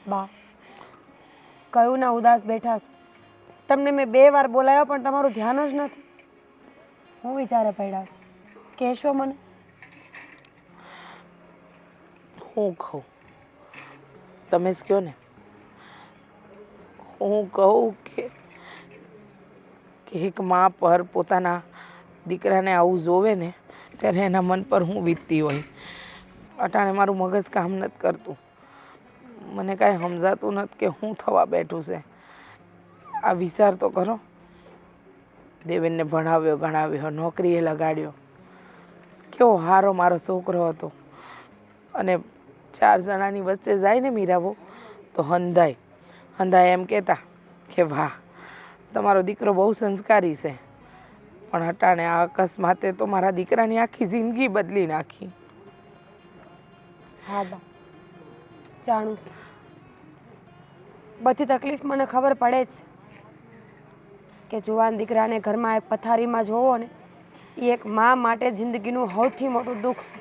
બા, કયું ના ઉદાસ બેઠા છો? તમને મેં 2 વાર બોલાવ્યા પણ તમારું ધ્યાન જ નથી. હું વિચારે પડ્યા છો? કહેશો મને? હું કહું, તમે જ કહો ને. હું કહું કે એક મા પર પોતાના દીકરાને આવું જોવે ને ત્યારે એના મન પર હું વીતતી હોય. અટાણે મારું મગજ કામ નથી કરતું. મને કાંઈ સમજાતું નથી કે શું થવા બેઠું છે. આ વિચાર તો કરો. દેવેનને ભણાવ્યો ગણાવ્યો, નોકરીએ લગાડ્યો, કેવો સારો મારો છોકરો હતો. અને 4 જણાની વચ્ચે જાય ને મીરાબો તો હંધાય એમ કહેતા કે વાહ, તમારો દીકરો બહુ સંસ્કારી છે. પણ અટાણે આ અકસ્માતે તો મારા દીકરાની આખી જિંદગી બદલી નાખી. હા બા, જાણું છું. બધી તકલીફ મને ખબર પડે જ કે જુવાન દીકરાને ઘરમાં એક પથારીમાં જોવો ને એ એક મા માટે જિંદગીનું સૌથી મોટું દુઃખ છે.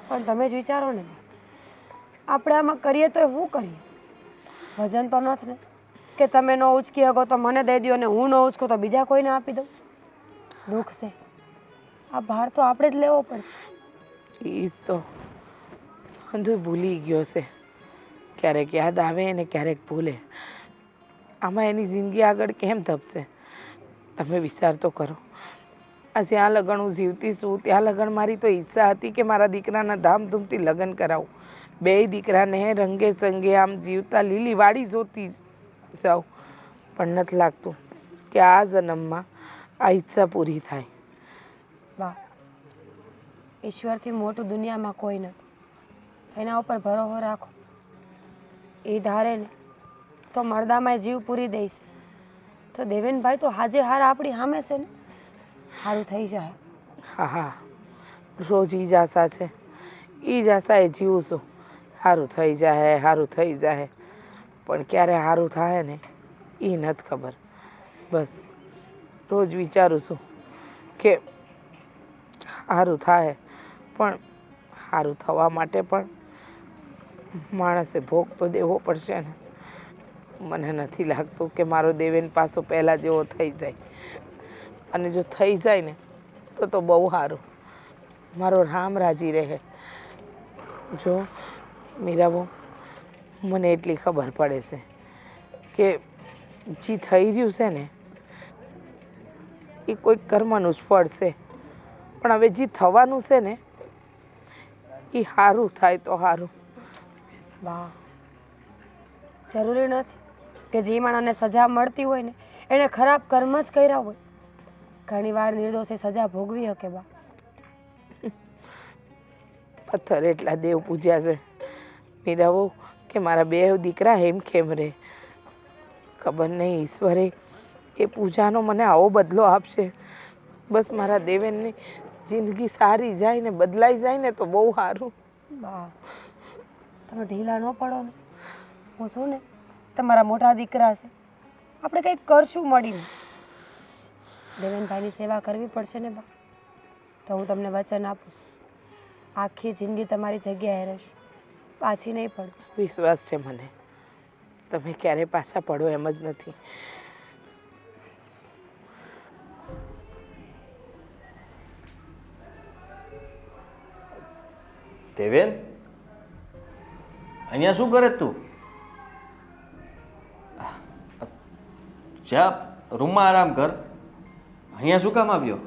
પણ તમે જ વિચારો ને, આપણે આમાં કરીએ તો શું કરીએ? વજન તો નથી ને કે તમે ન ઉચકી શકો તો મને દઈ દો અને હું ન ઉચકું તો બીજા કોઈને આપી દઉં? દુઃખ છે, આ ભાર તો આપણે જ લેવો પડશે. એ તો અંધું ભૂલી ગયો છે. ક્યારેક યાદ આવે ને ક્યારેક ભૂલે. આમાં એની જિંદગી આગળ કેમ ધપશે? તમે વિચાર તો કરો. આ જ્યાં લગન હું જીવતી છું ત્યાં લગન મારી તો ઈચ્છા હતી કે મારા દીકરાના ધામધૂમથી લગ્ન કરાવું. 2 દીકરાને રંગે સંગે આમ જીવતા લીલી વાડી જોતી જાઉં. પણ નથી લાગતું કે આ જન્મમાં આ ઈચ્છા પૂરી થાય. વાહ, ઈશ્વરથી મોટું દુનિયામાં કોઈ નથી. એના ઉપર ભરોસો રાખો. એ ધારે ને તો મરદામાં જીવ પૂરી દઈશ. તો દેવેનભાઈ તો હાજે હાર આપણી સામે છે ને, સારું થઈ જાય. હા હા, રોજ ઈ જ આશા છે. ઈ જ આશાએ જીવું છું. સારું થઈ જાય, સારું થઈ જાય. પણ ક્યારે સારું થાય ને એ નથી ખબર. બસ રોજ વિચારું છું કે સારું થાય, પણ સારું થવા માટે પણ માણસે ભોગ તો દેવો પડશે ને. મને નથી લાગતું કે મારો દેવેન પાછો પહેલાં જેવો થઈ જાય. અને જો થઈ જાય ને તો બહુ સારું. મારો રામ રાજી રહે. જો મીરાબો, મને એટલી ખબર પડે છે કે જે થઈ રહ્યું છે ને એ કોઈ કર્મનું જ ફળ છે. પણ હવે જે થવાનું છે ને એ સારું થાય તો સારું. વાહ, જરૂરી નથી કે જે માણસને સજા મળતી હોય ને એણે ખરાબ કર્મ જ કર્યા હોય. ઘણીવાર નિર્દોષે સજા ભોગવી શકે બા. પથ્થર એટલા દેવ પૂજ્યા છે મીરાબો કે મારા 2 દીકરા એમ કેમ રહે ખબર નહીં. ઈશ્વરે એ પૂજાનો મને આવો બદલો આપશે. બસ મારા દેવેનની જિંદગી સારી જાય ને બદલાઈ જાય ને તો બહુ સારું. બા, તમે ઢીલા ન પડો ને. હું શું ને તમારા મોટા દીકરા છે. આપણે કંઈક કરશું મળીને. દેવેનભાઈની સેવા કરવી પડશે ને બા. તો હું તમને વચન આપું છું, આખી જિંદગી તમારી જગ્યાએ રહીશ, પાછી નહીં પડું. વિશ્વાસ છે મને. તમે ક્યારે પાછા પડો એમ જ નથી. દેવેન, અહીંયા શું કરે તું? જા રૂમમાં આરામ કર. અહીંયા શું કામ આવ્યો?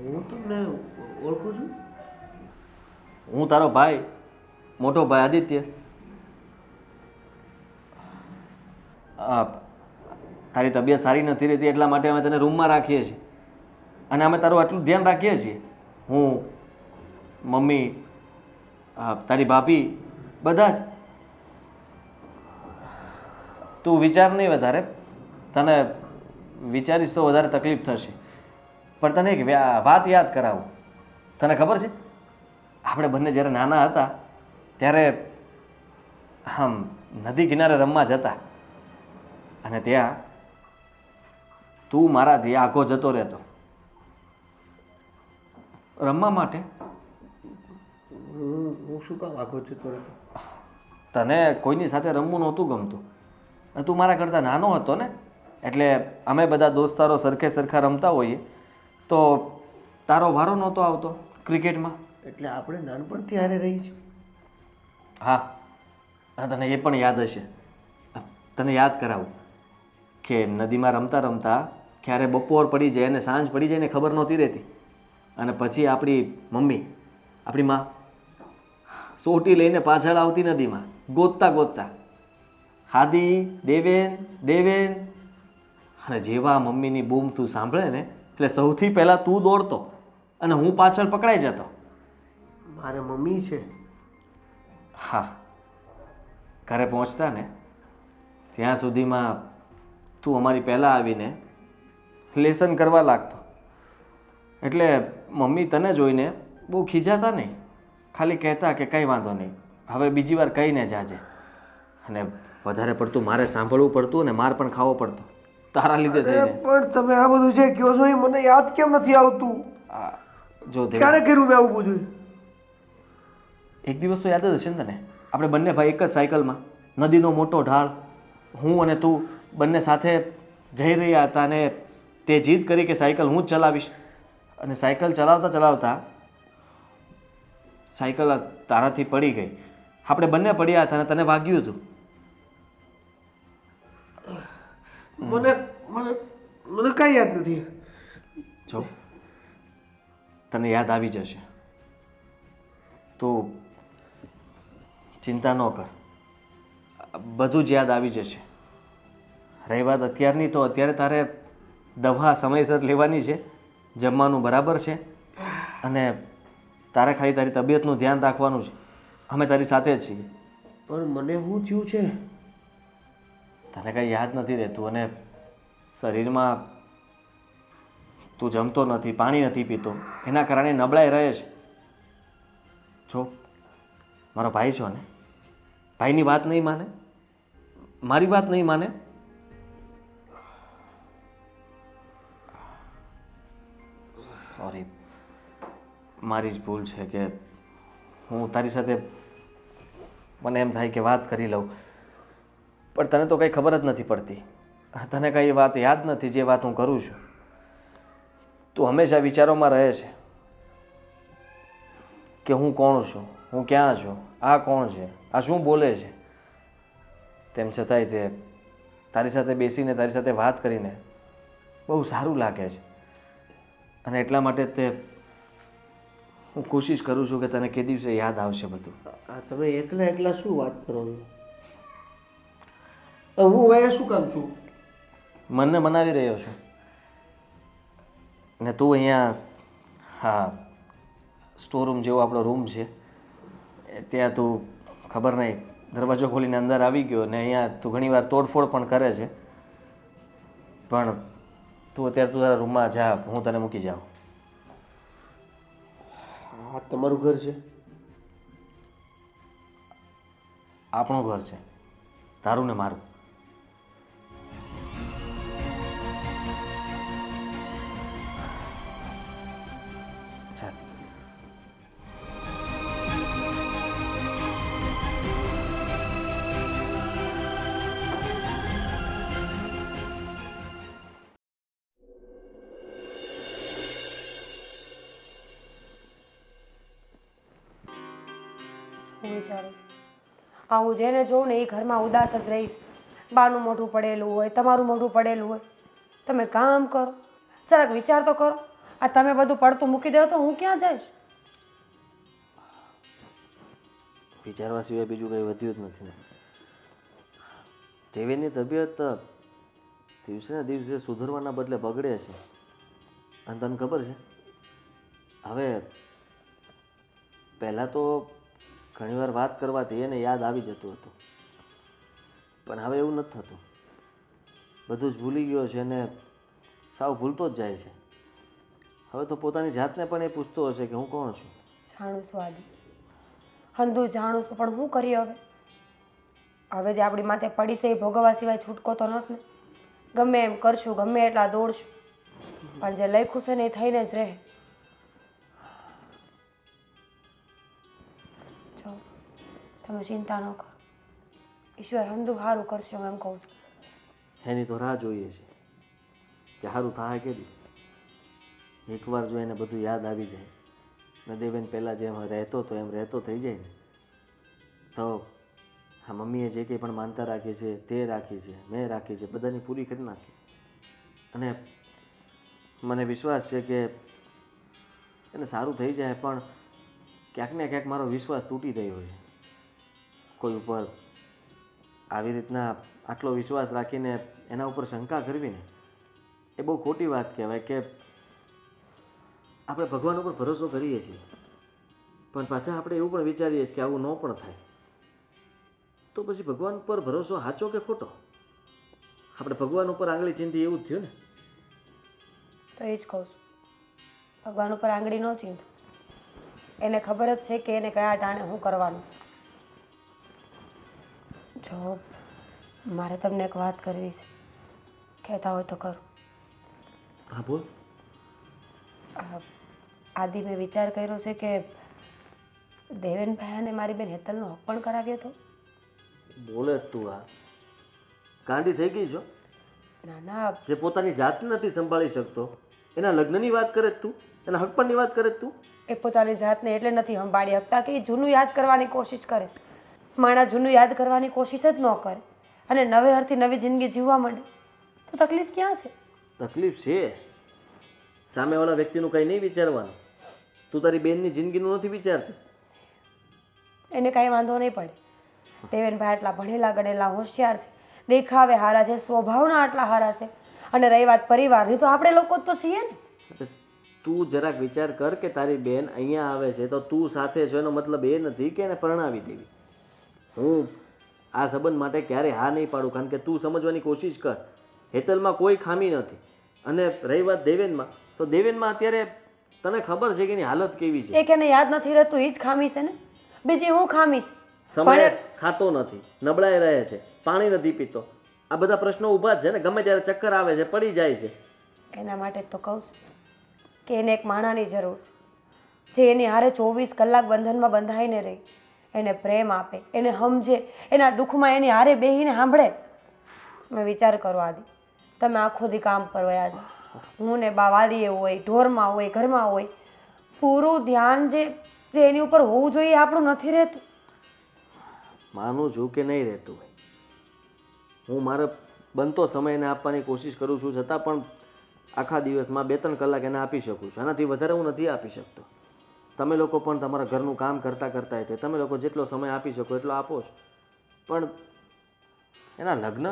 હું તમને ઓળખું છું. હું તારો ભાઈ, મોટો ભાઈ આદિત્ય. તારી તબિયત સારી નથી રહેતી એટલા માટે અમે તને રૂમમાં રાખીએ છીએ અને અમે તારું આટલું ધ્યાન રાખીએ છીએ. હું, મમ્મી, તારી ભાભી, બધા જ. તું વિચાર નહીં વધારે. તને વિચારીશ તો વધારે તકલીફ થશે. પણ તને એક વાત યાદ કરાવું. તને ખબર છે આપણે બંને જ્યારે નાના હતા ત્યારે આમ નદી કિનારે રમવા જતા અને ત્યાં તું મારાથી આઘો જતો રહેતો રમવા માટે. હું તું શું કામ આઘો જતો રહેતો? તને કોઈની સાથે રમવું નહોતું ગમતું અને તું મારા કરતાં નાનો હતો ને, એટલે અમે બધા દોસ્તારો સરખે સરખા રમતા હોઈએ તો તારો વારો નહોતો આવતો ક્રિકેટમાં. એટલે આપણે નાનપણથી હારે રહી છીએ. હા, અને તને એ પણ યાદ હશે, તને યાદ કરાવું કે નદીમાં રમતા રમતા ક્યારે બપોર પડી જાય અને સાંજ પડી જાય ને ખબર નહોતી રહેતી, અને પછી આપણી મમ્મી, આપણી માં સોટી લઈને પાછળ આવતી નદીમાં ગોતતા ગોતતા, હાદી દેવેન દેવેન, અને જેવા મમ્મીની બૂમ તું સાંભળે ને એટલે સૌથી પહેલાં તું દોડતો અને હું પાછળ પકડાઈ જતો. મારે મમ્મી છે. હા, ઘરે પહોંચતા ને ત્યાં સુધીમાં તું અમારી પહેલાં આવીને લેસન કરવા લાગતો, એટલે મમ્મી તને જોઈને બહુ ખીજાતા નહીં, ખાલી કહેતા કે કંઈ વાંધો નહીં, હવે બીજી વાર કહીને જાજે. અને વધારે પડતું મારે સાંભળવું પડતું અને માર પણ ખાવો પડતો તારા લીધે થઈને. પણ તમે આ બધું જે કહો છો એ મને યાદ કેમ નથી આવતું? આ જો દેવ, ક્યારે કર્યું મેં આવું બધું? એક દિવસ તો યાદ જ હશે ને તને, આપણે બંને ભાઈ એક જ સાયકલમાં, નદીનો મોટો ઢાળ, હું અને તું બંને સાથે જઈ રહ્યા હતા અને તે જીદ કરી કે સાયકલ હું જ ચલાવીશ, અને સાયકલ ચલાવતા ચલાવતા સાયકલ તારાથી પડી ગઈ, આપણે બંને પડ્યા હતા અને તને વાગ્યું હતું. મને મને મને કાંઈ યાદ નથી. જો તને યાદ આવી જશે, તું ચિંતા ન કર, બધું જ યાદ આવી જશે. રહી વાત અત્યારની, તો અત્યારે તારે દવા સમયસર લેવાની છે, જમવાનું બરાબર છે, અને તારે ખાલી તારી તબિયતનું ધ્યાન રાખવાનું છે. અમે તારી સાથે જ છીએ. પણ મને શું થયું છે? તને કાંઈ યાદ નથી રહેતું અને શરીરમાં તું જમતો નથી, પાણી નથી પીતો, એના કારણે નબળાઈ રહે છે. જો મારો ભાઈ છો ને, ભાઈની વાત નહીં માને, મારી વાત નહીં માને, સોરી, મારી જ ભૂલ છે કે હું તારી સાથે મને એમ થાય કે વાત કરી લઉં, પણ તને તો કંઈ ખબર જ નથી પડતી, તને કંઈ વાત યાદ નથી જે વાત હું કરું છું. તું હંમેશા વિચારોમાં રહે છે કે હું કોણ છું, હું ક્યાં છું, આ કોણ છે, આ શું બોલે છે. તેમ છતાંય તે તારી સાથે બેસીને તારી સાથે વાત કરીને બહુ સારું લાગે છે, અને એટલા માટે તે હું કોશિશ કરું છું કે તને કે દિવસે યાદ આવશે બધું. આ તમે એકલા એકલા શું વાત કરો છો? હું અહીંયા શું કામ છું? મનને મનાવી રહ્યો છું, ને તું અહીંયા, હા, સ્ટોર રૂમ જેવો આપણો રૂમ છે ત્યાં તું ખબર નહીં દરવાજો ખોલીને અંદર આવી ગયો, ને અહીંયા તું ઘણીવાર તોડફોડ પણ કરે છે, પણ તું અત્યારે તું તારા રૂમમાં જા, હું તને મૂકી જાઉં. આ તમારું ઘર છે? આપણું ઘર છે, તારું ને મારું. ચાલ. હું વિચારું છું, આ હું જેને જોઉં ને એ ઘરમાં ઉદાસ જ રહીશ. બાનું મોઢું પડેલું હોય, તમારું મોઢું પડેલું હોય. તમે કામ કરો, જરાક વિચાર તો કરો. આ તમે બધું પડતું મૂકી દો તો હું ક્યાં જઈશ? વિચારવા સિવાય બીજું કંઈ વધ્યું જ નથી. દેવેનની તબિયત દિવસે ને દિવસે સુધરવાના બદલે બગડે છે, અને તને ખબર છે, હવે પહેલાં તો ઘણીવાર વાત કરવાથી એને યાદ આવી જતું હતું, પણ હવે એવું નથી થતું. બધું જ ભૂલી ગયો છે ને સાવ ભૂલતો જ જાય છે. હવે તો પોતાની જાતને પણ એ પૂછતો હશે કે હું કોણ છું. જાણું છું આદિ, હંધું જાણું છું, પણ શું કરીએ હવે? હવે જે આપણી માથે પડી છે એ ભોગવવા સિવાય છૂટકો તો નથી ને. ગમે એમ કરશું, ગમે એટલા દોડશું, પણ જે લખ્યું છે ને એ થઈને જ રહે. જો જો તમે ચિંતા ન કરો, ઈશ્વર હંધું સારું કરશે, હું એમ કહું છું. એની તો રાહ જોઈએ છે કે સારું થાય કે એકવાર જો એને બધું યાદ આવી જાય ને દેવેન પહેલાં જેમ રહેતો હતો એમ રહેતો થઈ જાય ને તો હા મમ્મીએ જે કંઈ પણ માનતા રાખી છે તે રાખી છે, મેં રાખી છે, બધાની પૂરી કરી નાખી. અને મને વિશ્વાસ છે કે એને સારું થઈ જાય, પણ ક્યાંક ને ક્યાંક મારો વિશ્વાસ તૂટી રહ્યો છે કોઈ ઉપર. આવી રીતના આટલો વિશ્વાસ રાખીને એના ઉપર શંકા કરવી ને એ બહુ ખોટી વાત કહેવાય. કે આપણે ભગવાન ઉપર ભરોસો કરીએ છીએ પણ પાછા આપણે એવું પણ વિચારીએ છીએ કે આવું ન પણ થાય, તો પછી ભગવાન ઉપર ભરોસો સાચો કે ખોટો? આપણે ભગવાન ઉપર આંગળી ચીંધી એવું જ થયું ને. તો એ જ કહું છું, ભગવાન ઉપર આંગળી ન ચીંધો. એને ખબર જ છે કે એને કયા ટાણે શું કરવાનું છે. જો મારે તમને એક વાત કરવી છે, કહેતા હોય તો કરું. હા બોલ. આદિ મેં વિચાર કર્યો છે કે દેવેનભાઈ અને મારી બેન હેતલનો હક પણ કરાવ્યો હતો. બોલે જ તું આ ગાંડી થઈ ગઈ છો. ના ના, જે પોતાની જાત નથી સંભાળી શકતો એના લગ્નની વાત કરે તું, એના હકપણની વાત કરે તું. એ પોતાની જાતને એટલે નથી સંભાળી શકતા કે એ જૂનું યાદ કરવાની કોશિશ કરે છે. માણસ જૂનું યાદ કરવાની કોશિશ જ ન કરે અને નવે હરથી નવી જિંદગી જીવવા માંડે તો તકલીફ ક્યાં છે? તકલીફ છે સામેવાળા વ્યક્તિનું કંઈ નહીં વિચારવાનું. તું તારી બેનની જિંદગીનું નથી વિચારતી. એને કાંઈ વાંધો નહીં પડે. દેવેનભાઈ આટલા ભણેલા ગણેલા હોશિયાર છે, દેખાવે હારા છે, સ્વભાવના આટલા હારા છે, અને રહી વાત પરિવારની તો આપણે લોકો જ તો છીએ ને. એટલે તું જરાક વિચાર કર કે તારી બેન અહીંયા આવે છે તો તું સાથે છો એનો મતલબ એ નથી કે એને પરણાવી દેવી. હું આ સંબંધ માટે ક્યારે હા નહીં પાડું, કારણ કે તું સમજવાની કોશિશ કર. હેતલમાં કોઈ ખામી નથી. અને રહી વાત દેવેનમાં, તો દેવેનમાં અત્યારે તને ખબર છે કે એની હાલત કેવી છે. એક એને યાદ નથી રહેતું એ જ ખામી છે ને, બીજી હું ખામી છે? સમય ખાતો નથી, નબળાઈ રહે છે, પાણી નથી પીતો, આ બધા પ્રશ્નો ઊભા જ છે ને. ગમે ત્યારે ચક્કર આવે છે, પડી જાય છે. એના માટે તો કહું છું કે એને એક માણાની જરૂર છે, જે એની હારે 24 કલાક બંધનમાં બંધાઈને રહે, એને પ્રેમ આપે, એને સમજે, એના દુઃખમાં એની હારે બેહીને સાંભળે. મેં વિચાર કરો આદિ, તમે આખો દી કામ પર વયા જાઓ, હું ને બા વાલીએ હોય, ઢોરમાં હોય, ઘરમાં હોય, પૂરું ધ્યાન જે એની ઉપર હોવું જોઈએ આપણું નથી રહેતું. માનું છું કે નહીં રહેતું હોય, હું મારો બનતો સમય એને આપવાની કોશિશ કરું છું, છતાં પણ આખા દિવસમાં 2-3 કલાક એને આપી શકું છું. આનાથી વધારે હું નથી આપી શકતો. તમે લોકો પણ તમારા ઘરનું કામ કરતાં કરતાં તે તમે લોકો જેટલો સમય આપી શકો એટલો આપો છો, પણ એના લગ્ન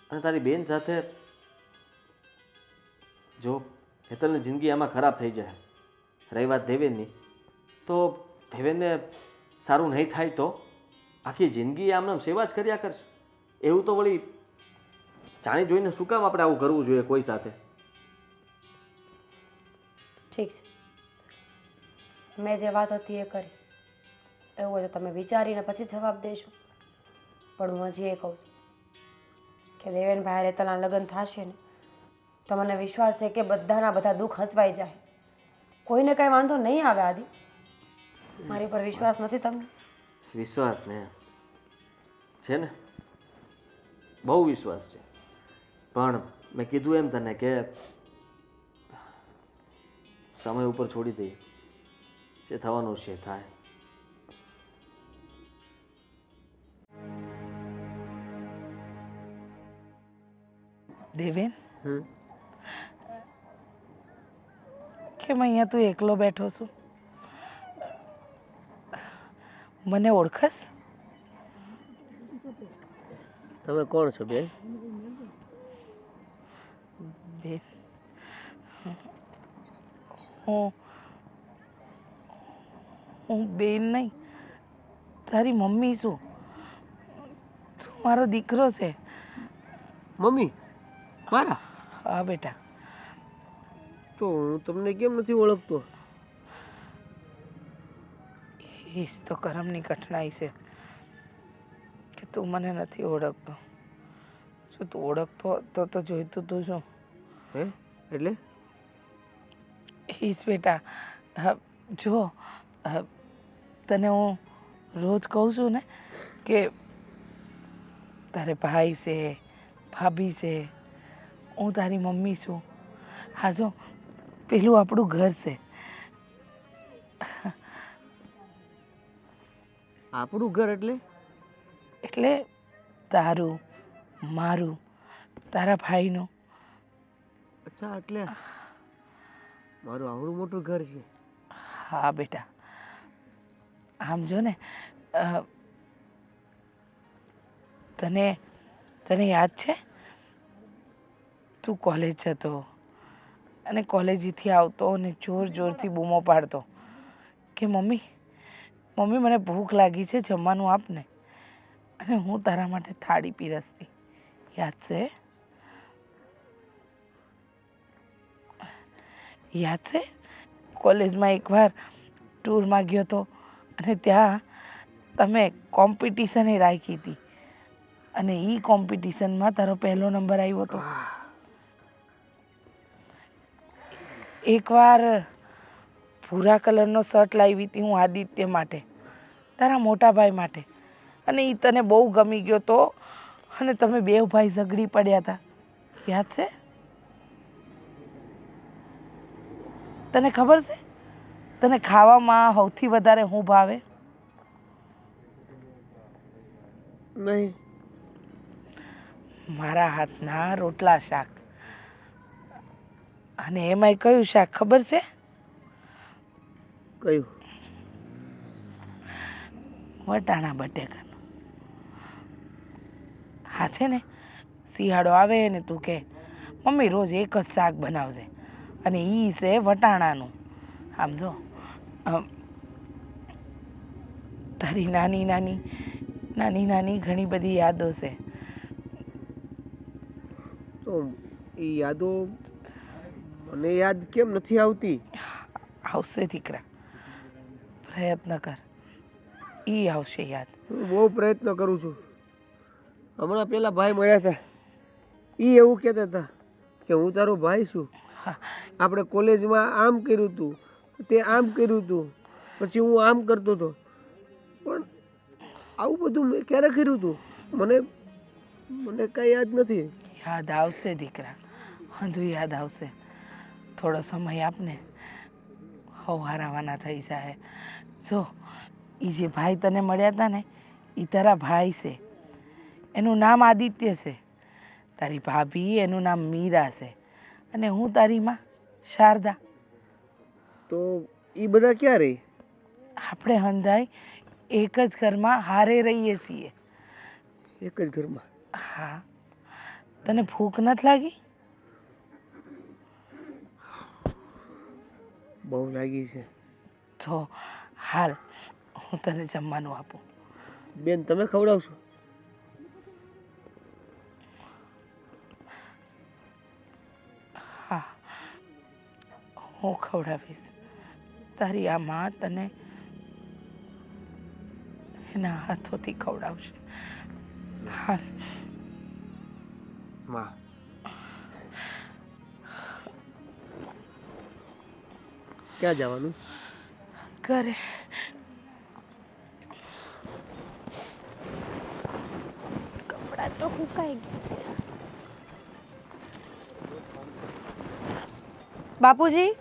અને તારી બેન સાથે જો હેતલની જિંદગી આમાં ખરાબ થઈ જાય, રહી વાત દેવેનની, તો દેવેનને સારું નહીં થાય તો આખી જિંદગી આમને સેવા જ કર્યા કરશે. એવું તો વળી જાણી જોઈને શું કામ આપણે આવું કરવું જોઈએ કોઈ સાથે? ઠીક છે, મેં જે વાત હતી એ કરી. એવું હોય તો તમે વિચારીને પછી જવાબ દેશો. પણ હું હજી એ કહું છું કે દેવેનભાઈ હેતલના લગ્ન થશે ને તો મને વિશ્વાસ છે કે બધાના બધા દુઃખ હચવાઈ જાય, કોઈને કાંઈ વાંધો નહીં આવે. આદિ, મારી પર વિશ્વાસ નથી તમને? વિશ્વાસ ને છે ને, બહુ વિશ્વાસ છે, પણ મેં કીધું એમ તને કે સમય ઉપર છોડી દઈએ, જે થવાનું છે થાય. દેવેન, કેમ અહીંયા તું એકલો બેઠો છું? મને ઓળખસ? તમે કોણ છો બેન? બેન, હું હું બેન નહીં, તારી મમ્મી છું. તું મારો દીકરો છે. મમ્મી મારા? હા બેટા. તો હું તમને કેમ નથી ઓળખતો? એ જ તો કરમની કઠણાઈ છે કે તું મને નથી ઓળખતો. જો તું ઓળખતો હોત તો જોઈતું તું શું? હે એટલે? એ જ બેટા, જો તને હું રોજ કહું છું ને કે તારે ભાઈ છે, ભાભી છે, હું તારી મમ્મી છું. હા જો પેલું આપણું ઘર છે. આપણું ઘર એટલે? એટલે તારું, મારું, તારા ભાઈનું. અચ્છા, એટલે મારું આવડું મોટું ઘર છે. હા બેટા, આમ જો ને તને તને યાદ છે તું કોલેજ જતો અને કોલેજથી આવતો અને જોર જોરથી બૂમો પાડતો કે મમ્મી મમ્મી મને ભૂખ લાગી છે, જમવાનું આપને. અને હું તારા માટે થાળી પીરસતી, યાદ છે? યાદ છે કોલેજમાં એકવાર ટૂરમાં ગયો હતો અને ત્યાં તમે કોમ્પિટિશન રાખી હતી અને એ કોમ્પિટિશનમાં તારો પહેલો નંબર આવ્યો હતો. એકવાર ભૂરા કલરનો શર્ટ લાવી હતી હું આદિત્ય માટે, તારા મોટા ભાઈ માટે, અને એ તને બહુ ગમી ગયો તો અને તમે બે ભાઈ ઝઘડી પડ્યા હતા, યાદ છે? તને ખબર છે તને ખાવામાં સૌથી વધારે શું ભાવે? નહીં. મારા હાથના રોટલા શાક. અને એમાંય કયું શાક ખબર છે? કયું? વટાણા બટેકાનું. હા છે ને, શિયાળો આવે ને તું કે મમ્મી રોજ એક જ શાક બનાવજે અને એ છે વટાણાનું. આમ જો તારી નાની નાની ઘણી બધી યાદો છે. તો એ યાદો મને યાદ કેમ નથી આવતી? આવશે દીકરા, પ્રયત્ન કર, એ આવશે યાદ. હું બહુ પ્રયત્ન કરું છું. હમણાં પેલા ભાઈ મળ્યા હતા, એ એવું કહેતા હતા કે હું તારો ભાઈ છું, આપણે કોલેજમાં આમ કર્યું હતું, તે આમ કર્યું હતું, પછી હું આમ કરતો હતો. પણ આવું બધું મેં ક્યારે કર્યું હતું? મને કાંઈ યાદ નથી. યાદ આવશે દીકરા, બધું યાદ આવશે. થોડો સમય આપને, હવારાવાના થઈ જાય. જો એ જે ભાઈ તને મળ્યા હતા ને એ તારા ભાઈ છે, એનું નામ આદિત્ય છે. તારી ભાભી એનું નામ મીરા છે અને હું તારી માં શારદા. તો એ બધા ક્યાં રહી? આપણે હંધાઈ એક જ ઘરમાં હારે રહીએ છીએ. એક જ ઘરમાં? હા. તને ભૂખ નથી લાગી? બહુ લાગી છે. તો હાલ હું તને જમવાનું આપું. બેન, તમે ખવડાવશો? હા, હું ખવડાવીશ. તારી આ માં તને એના હાથોથી ખવડાવશે. હાલ. માં, ક્યાં જવાનું? ઘરે. કપડાં તો સુકાઈ ગયા છે. બાપુજી,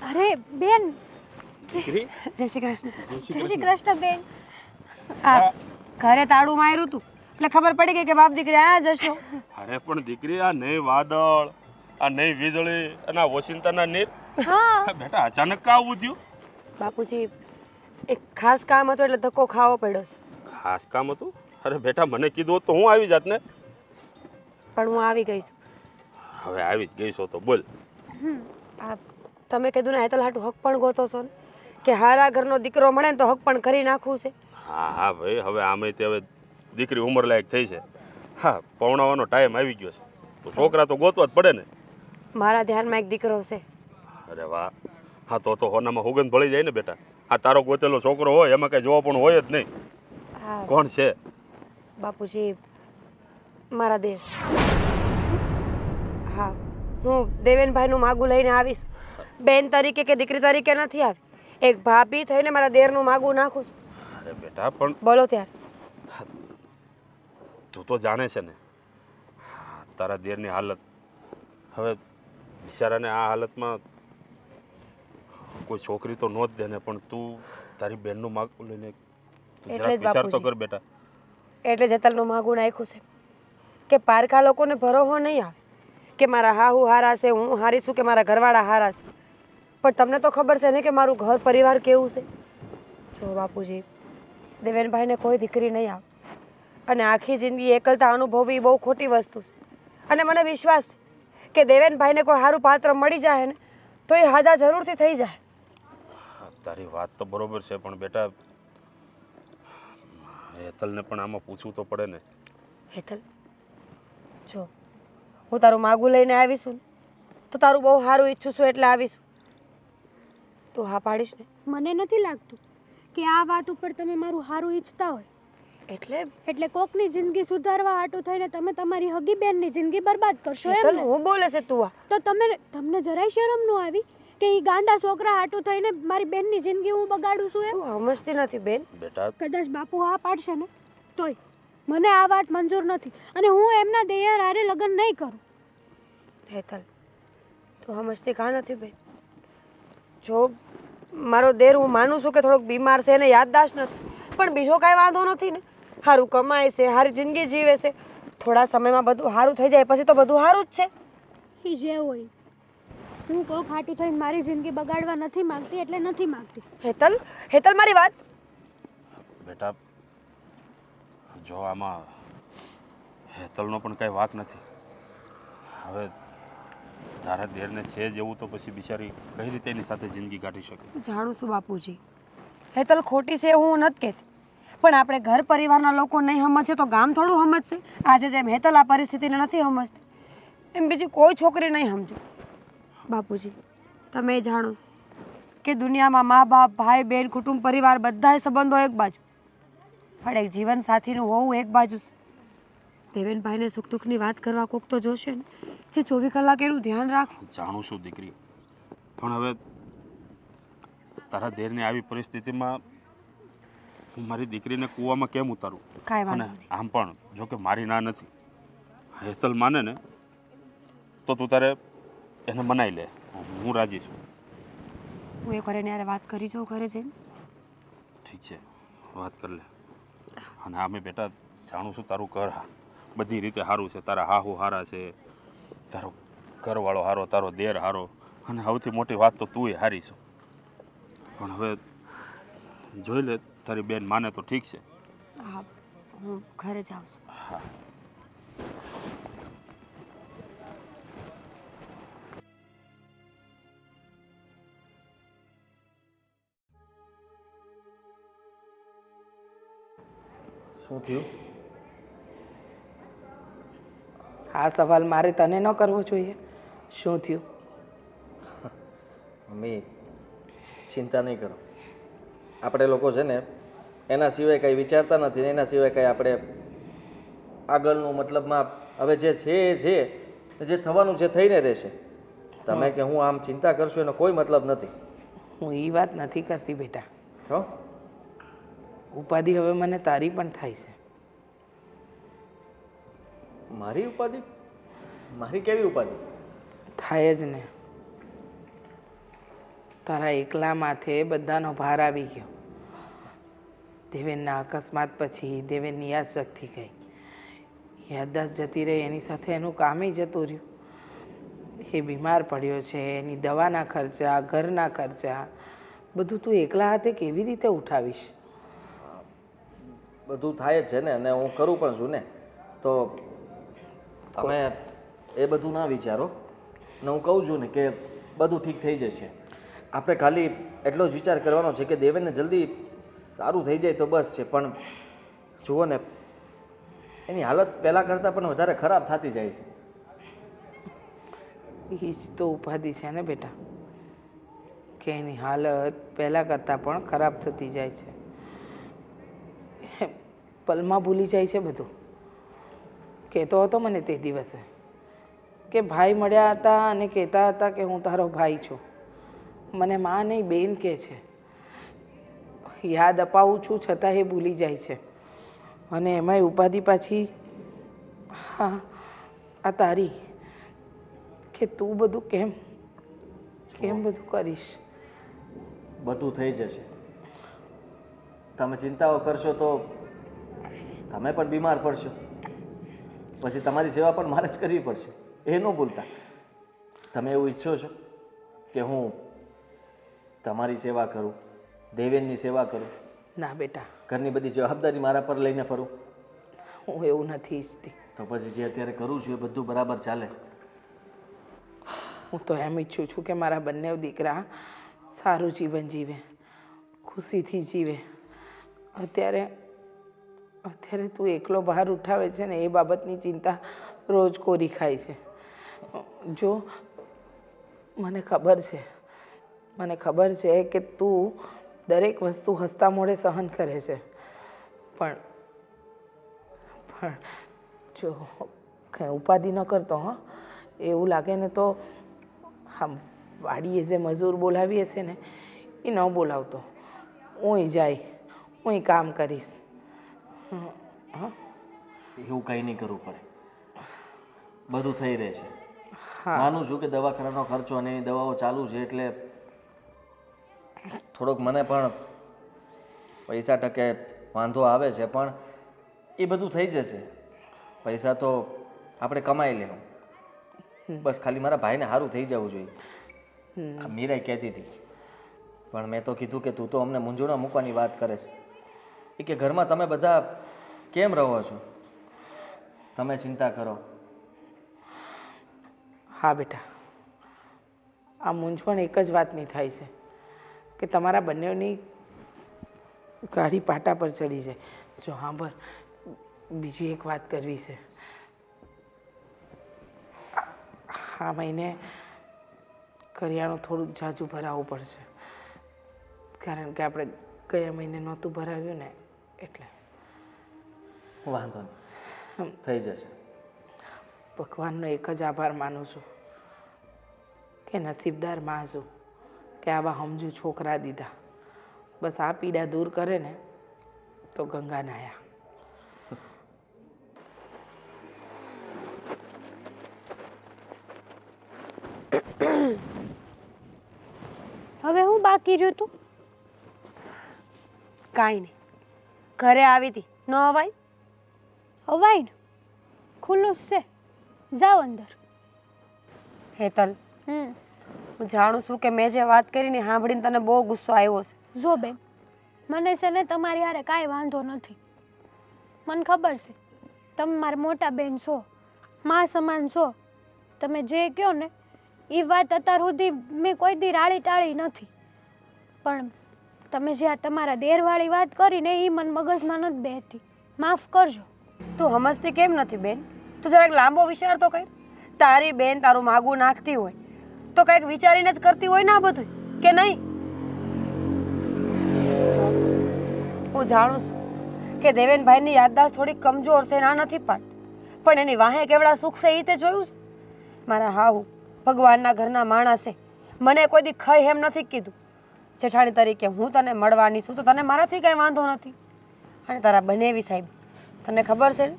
અરે બેન, જય શ્રી કૃષ્ણ. જય શ્રી કૃષ્ણ બેન. આ ઘરે તાળું માર્યું હતું એટલે ખબર પડી ગઈ કે બાપ દીકરી આ જશો. અરે પણ દીકરી, આ નહીં વાદળ, આ નહીં વીજળી અને આ ઓચિંતાના નીર, હા બેટા અચાનક કા આવું થયું? બાપુજી, એક ખાસ કામ હતું એટલે ધક્કો ખાવો પડ્યો છે. ખાસ કામ હતું? અરે બેટા, મને કીધું હોત તો હું આવી જાત ને. પણ હું આવી ગઈ છું. હવે આવી જ ગઈ છો તો બોલ. આ તમે કીધું ને હેતલ હાટું હક પણ ગોતો છો ને કે હારા ઘરનો દીકરો મળે ને તો હક પણ કરી નાખવું છે. હા હા ભાઈ, હવે આમે તે હવે દીકરી ઉંમર લાયક થઈ છે. હા, પૌણાવાનો ટાઈમ આવી ગયો છે તો છોકરા તો ગોતવા જ પડે ને. મારા ધ્યાનમાં એક દીકરો છે. અરે વાહ! હા તો હોનામાં સુગંધ ભળી જાય ને બેટા. આ તારો ગોતેલો છોકરો હોય એમાં કઈ જોવા પણ હોય જ નહીં. હા કોણ છે? બાપુજી, મારા દેવ. હા, હું દેવેનભાઈનું માગું લઈને આવીશ. બેન તરીકે કે દીકરી તરીકે નથી આવી. એક ભાભી થઈને મારા દેરનું માગું નાખું છું. અરે બેટા પણ બોલો ત્યારે. તું તો જાણે છે ને તારા દેરની હાલત. હવે બિચારાને આ હાલતમાં કોઈ છોકરી તો નો જ દે ને, પણ તું તારી બેનનું માગું લઈને તું એટલે જ જરાક વિચાર તો બાપુજી. કર બેટા. એટલે જેતલનું માગું નાખ્યું છે કે પારકા લોકોને ભરોસો નહીં આવે કે મારા હાહુ હારા છે, હું હારી છું કે મારા ઘરવાળા હારા છે. પણ તમને તો ખબર છે ને કે મારું ઘર પરિવાર કેવું છે. જો બાપુજી, દેવેનભાઈને કોઈ દીકરી નહીં આવે અને આખી જિંદગી એકલતા અનુભવવી એ બહુ ખોટી વસ્તુ છે. અને મને વિશ્વાસ છે કે દેવેનભાઈને કોઈ સારું પાત્ર મળી જાય ને તો એ હાજા જરૂરથી થઈ જાય. તારી વાત તો બરોબર છે, પણ બેટા હેતલને પણ આમાં પૂછવું તો પડે ને. હેતલ, જો હું તારું માગું લઈને આવીશું ને તો તારું બહુ સારું ઈચ્છું છું એટલે આવીશું. તું હા પાડીશ ને? મને નથી લાગતું કે આ વાત ઉપર તમે મારું સારું ઈચ્છતા હોય. એટલે કોકની જિંદગી સુધારવા હાટું થઈને તમે તમારી હગી બેનની જિંદગી બરબાદ કરશો એમ હેતલ, ને? હું બોલે છે તું? આ તો તમને જરાય શરમ ન આવી કે ઈ ગાંડા છોકરા હાટું થઈને મારી બેનની જિંદગી હું બગાડું છું એમ? તું સમજતી નથી બેન. બેટા કદાચ બાપુ હા પાડશે ને તોય મને આ વાત મંજૂર નથી અને હું એમના દેયર હારે લગ્ન નહીં કરું. હેતલ, તું સમજતી કાં નથી બેન? જો મારો દેર હું માનું છું કે થોડોક બીમાર છે અને યાદદાસ્ત નથી, પણ બીજો કાંઈ વાંધો નથી ને. સારું કમાય છે, સારી જિંદગી જીવે છે. થોડા સમયમાં બધું સારું થઈ જાય પછી તો બધું સારું જ છે. ઈ જે હોય, હું કોક હાટું થઈને મારી જિંદગી બગાડવા નથી માંગતી એટલે નથી માંગતી. હેતલ, હેતલ મારી વાત. બેટા જો આમાં હેતલનો પણ કાંઈ વાંક નથી. હવે તારા દેરને છે જ એવું તો પછી બિચારી કઈ રીતે એની સાથે જિંદગી કાઢી શકે? જાણું છું બાપુજી, હેતલ ખોટી છે એવું હું નથી કહેતી, પણ આપણે ઘર પરિવારના લોકો નહીં સમજે તો ગામ થોડું સમજશે. આજે જેમ હેતલ આ પરિસ્થિતિને નથી સમજતી એમ બીજી કોઈ છોકરી નહીં સમજે. બાપુજી, તમે એ જાણો છો કે દુનિયામાં મા બાપ, ભાઈ બહેન, કુટુંબ પરિવાર બધાય સંબંધો એક બાજુ, પણ એક જીવન સાથીનું હોવું એક બાજુ છે. દેવેનભાઈને સુખ દુઃખની વાત કરવા કોક તો જોશે ને જે 24 કલાક એનું ધ્યાન રાખે. જાણું છું દીકરી, પણ હવે તારા દેરની આવી પરિસ્થિતિમાં હું મારી દીકરીને કૂવામાં કેમ ઉતારું? કાંઈ અને વાંધો નહીં. આમ પણ જો કે મારી ના નથી, હેતલ માને ને તો તું તારે એને મનાઈ લે, હું રાજી છું. હું એકવાર એને યારે વાત કરી જાઉં ઘરે જઈને. ઠીક છે, વાત કરી લે. અને આમે બેટા જાણું છું તારું ઘર બધી રીતે સારું છે, તારા હાહુ હારા છે, તારો ઘરવાળો હારો, તારો દેર હારો, અને સૌથી મોટી વાત તો તુંય હારી છો. પણ હવે જોઈ લે, તારી બેન માને તો ઠીક છે. હા, હું ઘરે જાઉં છું. હા. શું થયું? આ સવાલ મારે તને ન કરવો જોઈએ. શું થયું? મમ્મી, ચિંતા નહીં કરો. આપણે લોકો છે ને એના સિવાય કંઈ વિચારતા નથી ને એના સિવાય કંઈ આપણે આગળનું મતલબમાં હવે જે છે એ છે, જે થવાનું છે થઈને રહેશે. તમે કે હું આમ ચિંતા કરશો એનો કોઈ મતલબ નથી. હું એ વાત નથી કરતી બેટા. હો, ઉપાધિ હવે મને તારી પણ થાય છે. મારી ઉપાધિ? મારી કેવી ઉપાધિ? થાય જ ને. તારા એકલા માથે બધાનો ભાર આવી ગયો. દેવેનના અકસ્માત પછી દેવેનની યાદશક્તિ ગઈ, યાદદાસ્ત જતી રહી, એની સાથે એનું કામે જતું રહ્યું. એ બીમાર પડ્યો છે, એની દવાના ખર્ચા, ઘરના ખર્ચા બધું તું એકલા હાથે કેવી રીતે ઉઠાવીશ? બધું થાય જ છે ને, અને હું કરું પણ છું ને. તો તમે એ બધું ના વિચારો ને હું કહું છું ને કે બધું ઠીક થઈ જશે. આપણે ખાલી એટલો જ વિચાર કરવાનો છે કે દેવેનને જલ્દી સારું થઈ જાય તો બસ છે. પણ જુઓ ને, એની હાલત પહેલાં કરતાં પણ વધારે ખરાબ થતી જાય છે. એ જ તો ઉપાધિ છે ને બેટા, કે એની હાલત પહેલાં કરતાં પણ ખરાબ થતી જાય છે. પલમાં ભૂલી જાય છે બધું. કહેતો હતો મને તે દિવસે કે ભાઈ મળ્યા હતા અને કહેતા હતા કે હું તારો ભાઈ છું. મને માં નહીં બેન કહે છે. યાદ અપાવું છું છતાં એ ભૂલી જાય છે. અને એમાંય ઉપાધિ પાછી હા આ તારી કે તું બધું કેમ બધું કરીશ. બધું થઈ જશે. તમે ચિંતાઓ કરશો તો તમે પણ બીમાર પડશો, પછી તમારી સેવા પણ મારે જ કરવી પડશે. એ ન ભૂલતા. તમે એવું ઈચ્છો છો કે હું તમારી સેવા કરું, દેવેનની સેવા કરું, ના બેટા, ઘરની બધી જવાબદારી મારા પર લઈને ફરું? હું એવું નથી ઈચ્છતી. તો પછી જે અત્યારે કરું છું એ બધું બરાબર ચાલે. હું તો એમ ઈચ્છું છું કે મારા બંને દીકરા સારું જીવન જીવે, ખુશીથી જીવે. અત્યારે તું એકલો બહાર ઉઠાવે છે ને એ બાબતની ચિંતા રોજ કોરી ખાય છે. જો મને ખબર છે કે તું દરેક વસ્તુ હસતા મોઢે સહન કરે છે, પણ જો કંઈ ઉપાધિ ન કરતો. એવું લાગે ને તો વાડીએ જે મજૂર બોલાવીએ છે ને એ ન બોલાવતો. હું કામ કરીશ. એવું કંઈ નહીં કરવું પડે, બધું થઈ રહેશે. હા, માનું છું કે દવાખાનાનો ખર્ચો અને એની દવાઓ ચાલુ છે એટલે થોડોક મને પણ પૈસા ટકે વાંધો આવે છે, પણ એ બધું થઈ જશે. પૈસા તો આપણે કમાઈ લેવું, બસ ખાલી મારા ભાઈને સારું થઈ જવું જોઈએ. આ મીરાઈ કહેતી હતી, પણ મેં તો કીધું કે તું તો અમને મૂંઝવણમાં મૂકવાની વાત કરે છે. એ કે ઘરમાં તમે બધા કેમ રહો છો, તમે ચિંતા કરો. હા બેટા, આ મૂંઝવણ એક જ વાતની થાય છે કે તમારા બંનેની ગાડી પાટા પર ચડી જાય. જો હા બર બીજી એક વાત કરવી છે. આ મહિને કરિયાણું થોડુંક ઝાઝું ભરાવવું પડશે, કારણ કે આપણે ગયા મહિને નહોતું ભરાવ્યું ને એટલે. વાંધો નહીં, થઈ જશે. ભગવાનનો એક જ આભાર માનું છું કે નસીબદાર માં છું કે આવા સમજુ છોકરા દીધા. બસ આ પીડા દૂર કરે ને તો ગંગા નાયા. હવે હું બાકી રહ્યું તું? કાંઈ નહીં, ઘરે આવી હતી ન અવાય? અવાય ને, ખુલ્લું જ છે, જાઓ અંદર. હેતલ, હું જાણું છું કે મેં જે વાત કરી ને સાંભળીને તને બહુ ગુસ્સો આવ્યો છે. જો બેન, મને છે ને તમારી હારે કાંઈ વાંધો નથી. મને ખબર છે તમે મારા મોટા બેન છો, મા સમાન છો. તમે જે કહો ને એ વાત અત્યાર સુધી મેં કોઈ દી રાળી ટાળી નથી, પણ તમે જે આ તમારા દેરવાળી વાત કરી ને એ મને મગજમાં નથી બેસતી. માફ કરજો. તું સમજતી કેમ નથી બેન? તું જરાક લાંબો વિચાર તો કર. તારી બેન તારું માગું નાખતી હોય તો કંઈક વિચારીને જ કરતી હોય ને આ બધું, કે નહીં? હું જાણું છું કે દેવેનભાઈની યાદદાસ્ત થોડી કમજોર છે, ના નથી પાડતી, પણ એની વાહે કેવડા સુખ છે એ તે જોયું છે. મારા હાહુ ભગવાનના ઘરના માણસે મને કોઈ દી ખઈ એમ નથી કીધું. જેઠાણી તરીકે હું તને મળવાની છું તો તને મારાથી કંઈ વાંધો નથી. અને તારા બનેવી સાહેબ, તને ખબર છે ને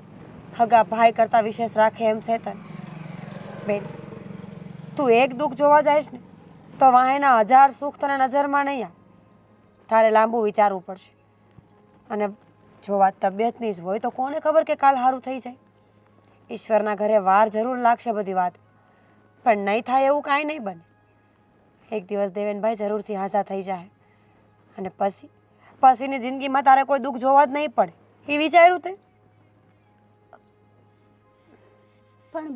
હગા ભાઈ કરતાં વિશેષ રાખે એમ છે તને. બેન, તું એક દુઃખ જોવા જઈશ ને તો વાહેના 1000 સુખ તને નજરમાં નહીં આવે. તારે લાંબુ વિચારવું પડશે. અને જો વાત તબિયતની જ હોય તો કોને ખબર કે કાલ સારું થઈ જાય. ઈશ્વરના ઘરે વાર જરૂર લાગશે બધી વાત, પણ નહીં થાય એવું કાંઈ નહીં બને. એક દિવસ દેવેનભાઈ જરૂરથી હાજર થઈ જાય, અને પછીની જિંદગીમાં તારે કોઈ દુઃખ જોવા જ નહીં પડે. એ વિચાર્યું તે? પણ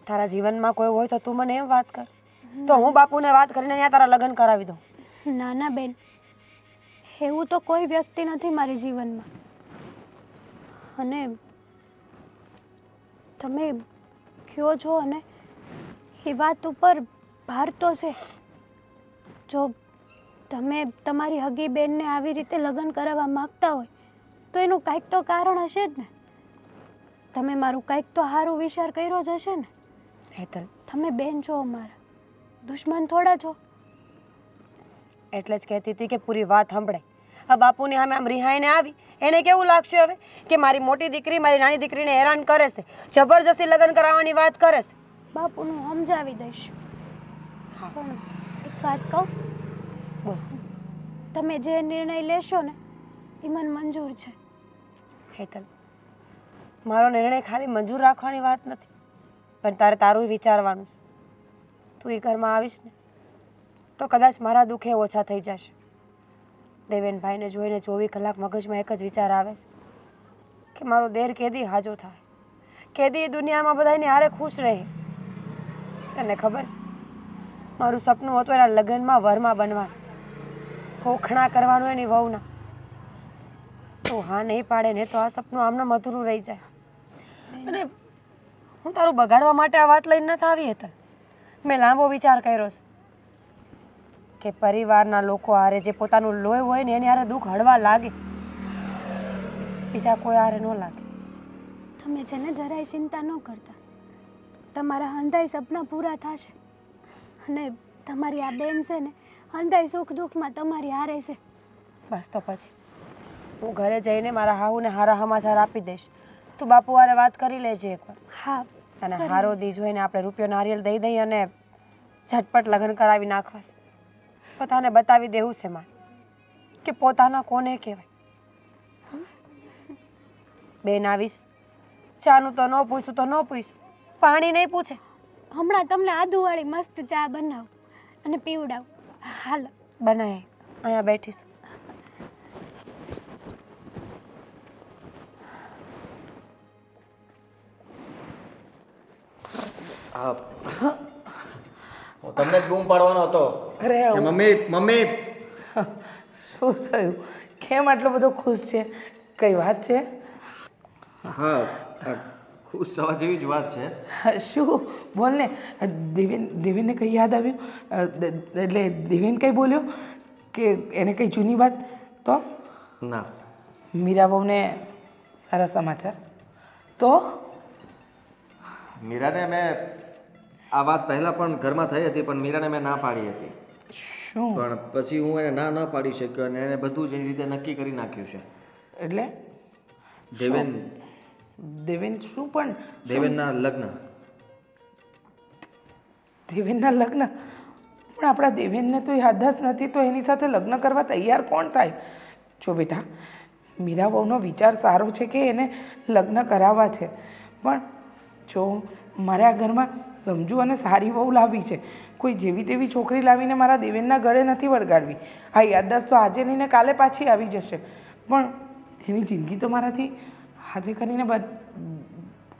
તારા જીવનમાં કોઈ હોય તો તું મને એમ વાત કર, તો હું બાપુને વાત કરીને અહીંયા તારા લગ્ન કરાવી દઉં. ના ના બેન, એવું તો કોઈ વ્યક્તિ નથી મારી જીવનમાં. અને તમે કહો છો અને એ વાત ઉપર ભાર તો છે. જો તમે તમારી હગી બેનને આવી રીતે લગ્ન કરાવવા માગતા હોય તો એનું કાંઈક તો કારણ હશે જ ને. તમે મારું કાંઈક તો સારું વિચાર કર્યો જ હશે ને. હેતલ, તમે બેન છો અમારા, દુશ્મન થોડા છો. એટલે જ કહેતી હતી કે પૂરી વાત સાંભળે. આ બાપુની સામે આમ રિહાઈને આવી, એને કેવું લાગશે હવે કે મારી મોટી દીકરી મારી નાની દીકરીને હેરાન કરે છે, જબરજસ્તી લગ્ન કરાવવાની વાત કરે છે? બાપુનું સમજાવી દઈશ. હા. પણ એક વાત કહું, બોલ. તમે જે નિર્ણય લેશો ને એ મને મંજૂર છે. હેતલ, મારો નિર્ણય ખાલી મંજૂર રાખવાની વાત નથી, પણ તારે તારું વિચારવાનું છે. તું એ ઘરમાં આવીશ ને તો કદાચ મારા દુઃખે ઓછા થઈ જશે. દેવેનભાઈને જોઈને 24 કલાક મગજમાં એક જ વિચાર આવે છે કે મારો દેર કેદી હાજો થાય, કેદી એ દુનિયામાં બધાને હારે ખુશ રહે. તને ખબર છે, મારું સપનું હતું એના લગ્નમાં વરમાં બનવાનું, ખોખણા કરવાનું એની વહુના. તું હા નહીં પાડે ને તો આ સપનું આમનામ અધૂરું રહી જાય. અને હું તારું બગાડવા માટે આ વાત લઈને નથી આવી હતી. મેં લાંબો વિચાર કર્યો છે કે પરિવારના લોકો હારે જે પોતાનું લોહી હોય ને એની હારે દુઃખ હળવા લાગે, બીજા કોઈ હારે ન લાગે. તમે છે ને જરાય ચિંતા ન કરતા, તમારા હંધાઈ સપના પૂરા થશે. અને તમારી આ બેન છે ને હંધાઈ સુખ દુઃખમાં તમારી હારે છે. બસ તો પછી હું ઘરે જઈને મારા હાહુને હારા સમાચાર આપી દઈશ. તું બાપુ હારે વાત કરી લેજે એકવાર. હા, અને હારો દી જોઈને આપણે રૂપિયો નારિયેલ દઈ દઈએ અને ઝટપટ લગ્ન કરાવી નાખવા છે. પોતાને બતાવી દેવું છે મારે કે પોતાના કોને કહેવાય. બેન આવીશ, ચાનું તો ન પૂછું તો ન પૂછું, પાણી નહીં પૂછે. હમણાં તમને આદુવાળી મસ્ત ચા બનાવું અને પીવડાવું. હાલો. બનાય, અહીંયા બેઠીશું. હા, હું તમને જ બૂમ પાડવાનો હતો અરે કે મમ્મી મમ્મી. શું થયું? કેમ આટલો બધો ખુશ છે? કઈ વાત છે? હા, ખુશ થવા જેવી જ વાત છે. શું? બોલ ને. દેવેનને કંઈ યાદ આવ્યું? એટલે દેવેન કંઈ બોલ્યો કે એને કંઈ જૂની વાત? તો ના, મીરા બહુને સારા સમાચાર? તો મીરાને મેં આ વાત પહેલાં પણ ઘરમાં થઈ હતી, પણ મીરાને મેં ના પાડી હતી. શું? પણ પછી હું એને ના પાડી શક્યો અને એને બધું જ એની રીતે નક્કી કરી નાખ્યું છે. એટલે દેવેન દેવેન શું? પણ દેવેનના લગ્ન. દેવેનના લગ્ન? પણ આપણા દેવેનને તો યાદદાસ્ત નથી, તો એની સાથે લગ્ન કરવા તૈયાર કોણ થાય? જો બેટા, મીરા બહુનો વિચાર સારો છે કે એને લગ્ન કરાવવા છે, પણ જો મારે આ ઘરમાં સમજુ અને સારી વહુ લાવવી છે. કોઈ જેવી તેવી છોકરી લાવીને મારા દેવેનના ગળે નથી વળગાડવી. હા, યાદદાસ્ત તો આજે નહીં ને કાલે પાછી આવી જશે, પણ એની જિંદગી તો મારાથી હાથે કરીને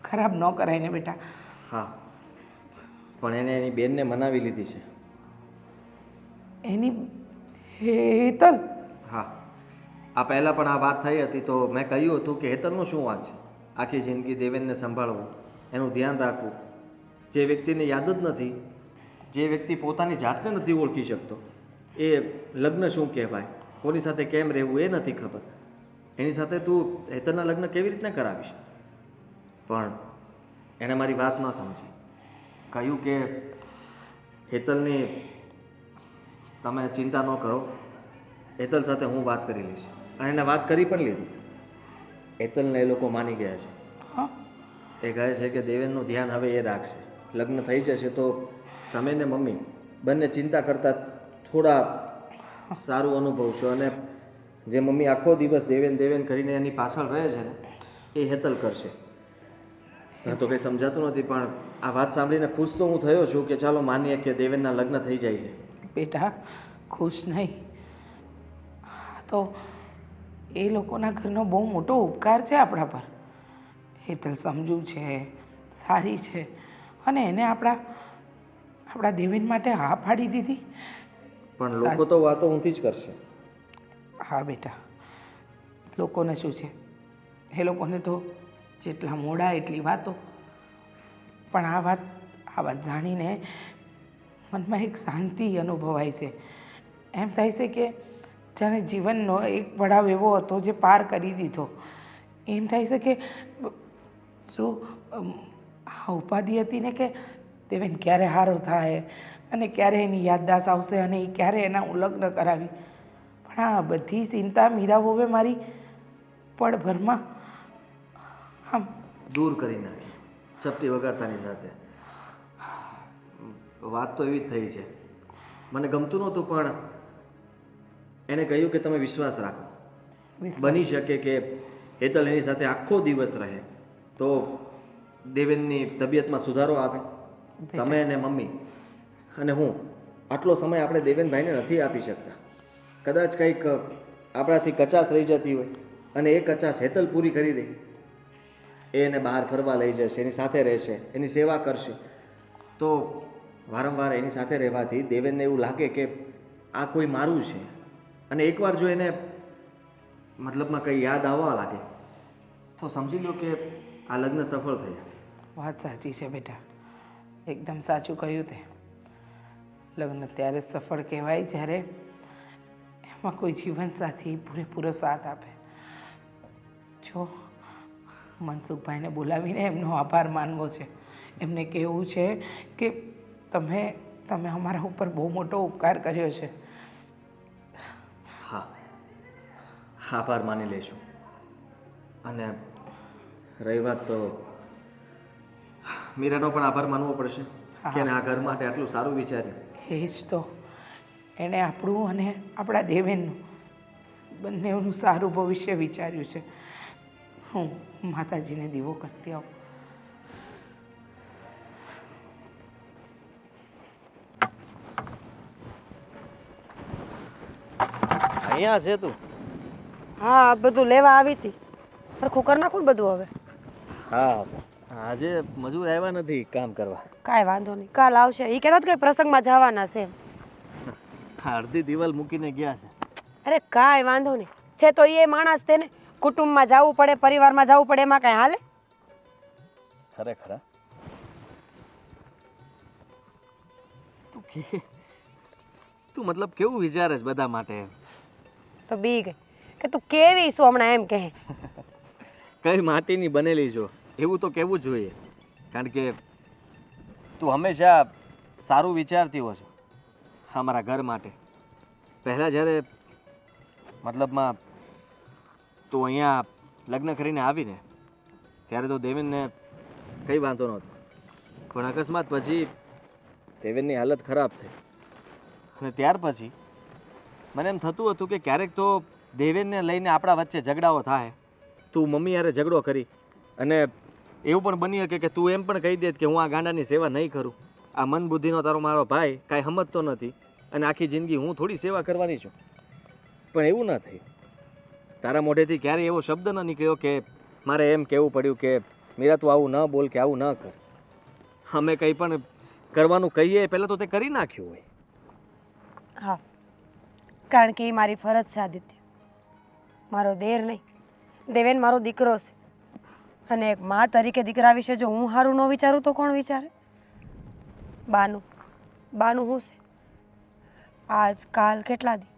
ખરાબ ન કરાય ને બેટા. હા, પણ એને એની બેનને મનાવી લીધી છે. એની હેતલ? હા, આ પહેલાં પણ આ વાત થઈ હતી તો મેં કહ્યું હતું કે હેતલનું શું વાત છે? આખી જિંદગી દેવેનને સંભાળવું, એનું ધ્યાન રાખવું. જે વ્યક્તિને યાદ જ નથી, જે વ્યક્તિ પોતાની જાતને નથી ઓળખી શકતો, એ લગ્ન શું કહેવાય, કોની સાથે કેમ રહેવું એ નથી ખબર. એની સાથે તું હેતલના લગ્ન કેવી રીતના કરાવીશ? પણ એણે મારી વાત ન સમજી. કહ્યું કે હેતલની તમે ચિંતા ન કરો, હેતલ સાથે હું વાત કરી લઈશ. અને એને વાત કરી પણ લીધી. હેતલને એ લોકો માની ગયા છે. હા, એ કહે છે કે દેવેનનું ધ્યાન હવે એ રાખશે. લગ્ન થઈ જશે તો તમે ને મમ્મી બંને ચિંતા કરતાં થોડા સારું અનુભવશો. અને જે મમ્મી આખો દિવસ દેવેન દેવેન કરીને એની પાછળ રહે છે ને, એ હેતલ કરશે. મને તો કંઈ સમજાતું નથી, પણ આ વાત સાંભળીને ખુશ તો હું થયો છું કે ચાલો માનીએ કે દેવેનના લગ્ન થઈ જાય છે. બેટા, ખુશ નહીં. તો એ લોકોના ઘરનો બહુ મોટો ઉપકાર છે આપણા પર. હેતલ સમજુ છે, સારી છે, અને એને આપણા દેવેન માટે હા પાડી દીધી. પણ લોકો તો વાતો ઊંધી જ કરશે. હા બેટા, લોકોને શું છે? એ લોકોને તો જેટલા મોડા એટલી વાતો. પણ આ વાત જાણીને મનમાં એક શાંતિ અનુભવાય છે. એમ થાય છે કે જાણે જીવનનો એક પડાવ એવો હતો જે પાર કરી દીધો. એમ થાય છે કે શું આ ઉપાધિ હતી ને કે દેવેન ક્યારે હારો થાય અને ક્યારે એની યાદદાસ્ત આવશે અને એ ક્યારે એના હું લગ્ન કરાવી. પણ પણ આ બધી ચિંતા મીરા વહુએ મારી પળભરમાં આમ દૂર કરી નાખી ચપટી વગાડતાની સાથે. વાત તો એવી જ થઈ છે. મને ગમતું નહોતું પણ એણે કહ્યું કે તમે વિશ્વાસ રાખો. બની શકે કે હેતલ એની સાથે આખો દિવસ રહે તો દેવેનની તબિયતમાં સુધારો આવે. તમે અને મમ્મી અને હું આટલો સમય આપણે દેવેનભાઈને નથી આપી શકતા. કદાચ કંઈક આપણાથી કચાશ રહી જતી હોય અને એ કચાશ હેતલ પૂરી કરી દે. એ એને બહાર ફરવા લઈ જશે, એની સાથે રહેશે, એની સેવા કરશે, તો વારંવાર એની સાથે રહેવાથી દેવેનને એવું લાગે કે આ કોઈ મારું છે. અને એકવાર જો એને મતલબમાં કંઈ યાદ આવવા લાગે તો સમજી લો કે આ લગ્ન સફળ થયા. વાત સાચી છે બેટા, એકદમ સાચું કહ્યું તે. લગ્ન ત્યારે સફળ કહેવાય જ્યારે એમાં કોઈ જીવનસાથી પૂરેપૂરો સાથ આપે. જો મનસુખભાઈને બોલાવીને એમનો આભાર માનવો છે. એમને કહેવું છે કે તમે અમારા ઉપર બહુ મોટો ઉપકાર કર્યો છે. હા, આભાર માની લઈશું. અને રહી વાત તો મીરાનો પણ આભાર માનવો પડશે કે એને આ ઘર માટે આટલું સારું વિચાર્યું. એ જ તો, એણે આપણું અને આપણા દેવેનનું બંનેનું સારું ભવિષ્ય વિચાર્યું છે. હું માતાજીને દીવો કરતી આવું. અહીંયા છે તું? હા, બધું લેવા આવી હતી. સરખું કરી નાખું ને બધું હવે. હા, આજે મજૂર આવ્યા નથી કામ કરવા. કાંઈ વાંધો નહીં, કાલ આવશે. એ કહેતા હતા કે પ્રસંગમાં જવાના છે એમ. અડધી દિવાલ મૂકીને ગયા છે. અરે કાંઈ વાંધો નહીં, છે તો એ માણસ તે ને. કુટુંબમાં જવું પડે, પરિવારમાં જવું પડે, એમાં કાંઈ હાલે? ખરેખર તું મતલબ કેવું વિચારે છે બધા માટે? તો બી ગઈ કે તું કેવી છો હમણાં એમ કહે. કઈ માટીની બનેલી છો એવું તો કહેવું જોઈએ. કારણ કે તું હંમેશા સારું વિચારતી હો છો અમારા ઘર માટે. પહેલાં જ્યારે મતલબમાં તું અહીંયા લગ્ન કરીને આવીને ત્યારે તો દેવેનને કંઈ વાંધો નહોતો. પણ અકસ્માત પછી દેવેનની હાલત ખરાબ થઈ અને ત્યાર પછી મને એમ થતું હતું કે ક્યારેક તો દેવેનને લઈને આપણા વચ્ચે ઝઘડાઓ થાય. તું મમ્મી યારે ઝઘડો કરી અને એવું પણ બની શકે કે તું એમ પણ કહી દે કે હું આ ગાંડાની સેવા નહીં કરું. આ મન બુદ્ધિનો તારો મારો ભાઈ કાંઈ સમજતો નથી અને આખી જિંદગી હું થોડી સેવા કરવાની છું. પણ એવું ન થયું. તારા મોઢેથી ક્યારેય એવો શબ્દ ન નીકળ્યો કે મારે એમ કહેવું પડ્યું કે મીરા તું આવું ન બોલ કે આવું ન કર. અમે કંઈ પણ કરવાનું કહીએ પહેલાં તો તે કરી નાખ્યું હોય. હા, કારણ કે એ મારી ફરજ છે આદિત્ય. મારો દેર નહીં, દેવેન મારો દીકરો છે. અને એક મા તરીકે દીકરા વિશે જો હું સારું ન વિચારું તો કોણ વિચારે? બાનું શું છે? આજકાલ કેટલા દી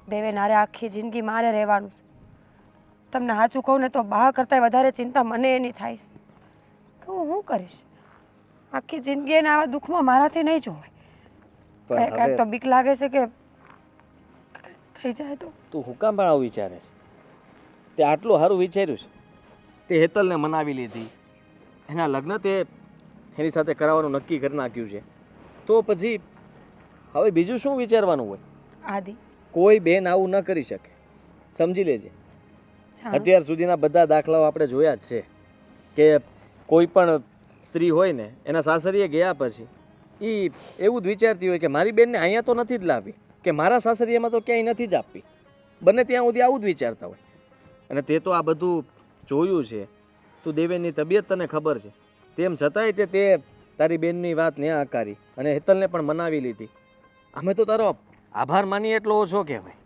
દેવેન હારે આખી જિંદગી મારે રહેવાનું છે. તમને સાચું કહું ને તો બા કરતાં વધારે ચિંતા મને એની થાય છે કે હું શું કરીશ. આખી જિંદગી એને આવા દુઃખમાં મારાથી નહીં જોવાય. કાંઈક તો બીક લાગે છે કે થઈ જાય તો. તું હું કામ પણ આવું વિચારે છે? તે આટલું સારું વિચાર્યું છે. તે હેતલને મનાવી લીધી, એના લગ્ન તે એની સાથે કરાવવાનું નક્કી કરી નાખ્યું છે. તો પછી હવે બીજું શું વિચારવાનું હોય? આદિ, કોઈ બેન આવું ન કરી શકે, સમજી લેજે. અત્યાર સુધીના બધા દાખલાઓ આપણે જોયા જ છે કે કોઈ પણ સ્ત્રી હોય ને એના સાસરીએ ગયા પછી એ એવું જ વિચારતી હોય કે મારી બેનને અહીંયા તો નથી જ લાવી, કે મારા સાસરીએમાં તો ક્યાંય નથી જ આપવી. બને ત્યાં સુધી આવું જ વિચારતા હોય. અને તે તો આ બધું જોયું છે. તું દેવેનની તબિયત તને ખબર છે, તેમ છતાંય તે તારી બેનની વાત ને આકારી અને હેતલને પણ મનાવી લીધી. અમે તો તારો આભાર માની એટલો ઓછો કહેવાય.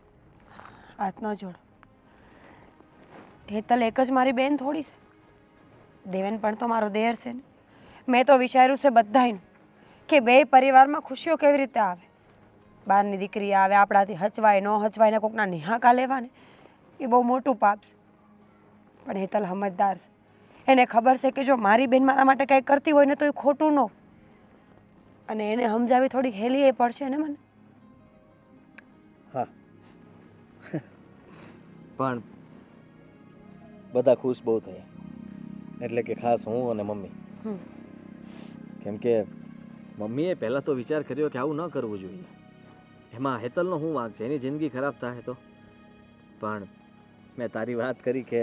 હાથ ન જોડો. હેતલ એક જ મારી બેન થોડી છે. દેવેન પણ તો મારો દેર છે ને. મેં તો વિચાર્યું છે બધાયનું કે બે પરિવારમાં ખુશીઓ કેવી રીતે આવે. બહારની દીકરી આવે, આપણાથી હચવાય ન હચવાય ને કોકના નિહાકા લેવાને એ બહુ મોટું પાપ છે. પણ હેતલ સમજદાર છે. એને ખબર છે કે જો મારી બેન મારા માટે કંઈ કરતી હોય ને તો એ ખોટું ન. અને એને સમજાવી થોડીક હેલી એ પડશે ને મને. હા, પણ બધા ખુશ બહુ થયા, એટલે કે ખાસ હું અને મમ્મી. હમ. કેમ કે મમ્મીએ પહેલાં તો વિચાર કર્યો કે આવું ન કરવું જોઈએ. એમાં હેતલનો શું વાંક છે? એની જિંદગી ખરાબ થાય તો. પણ મેં તારી વાત કરી કે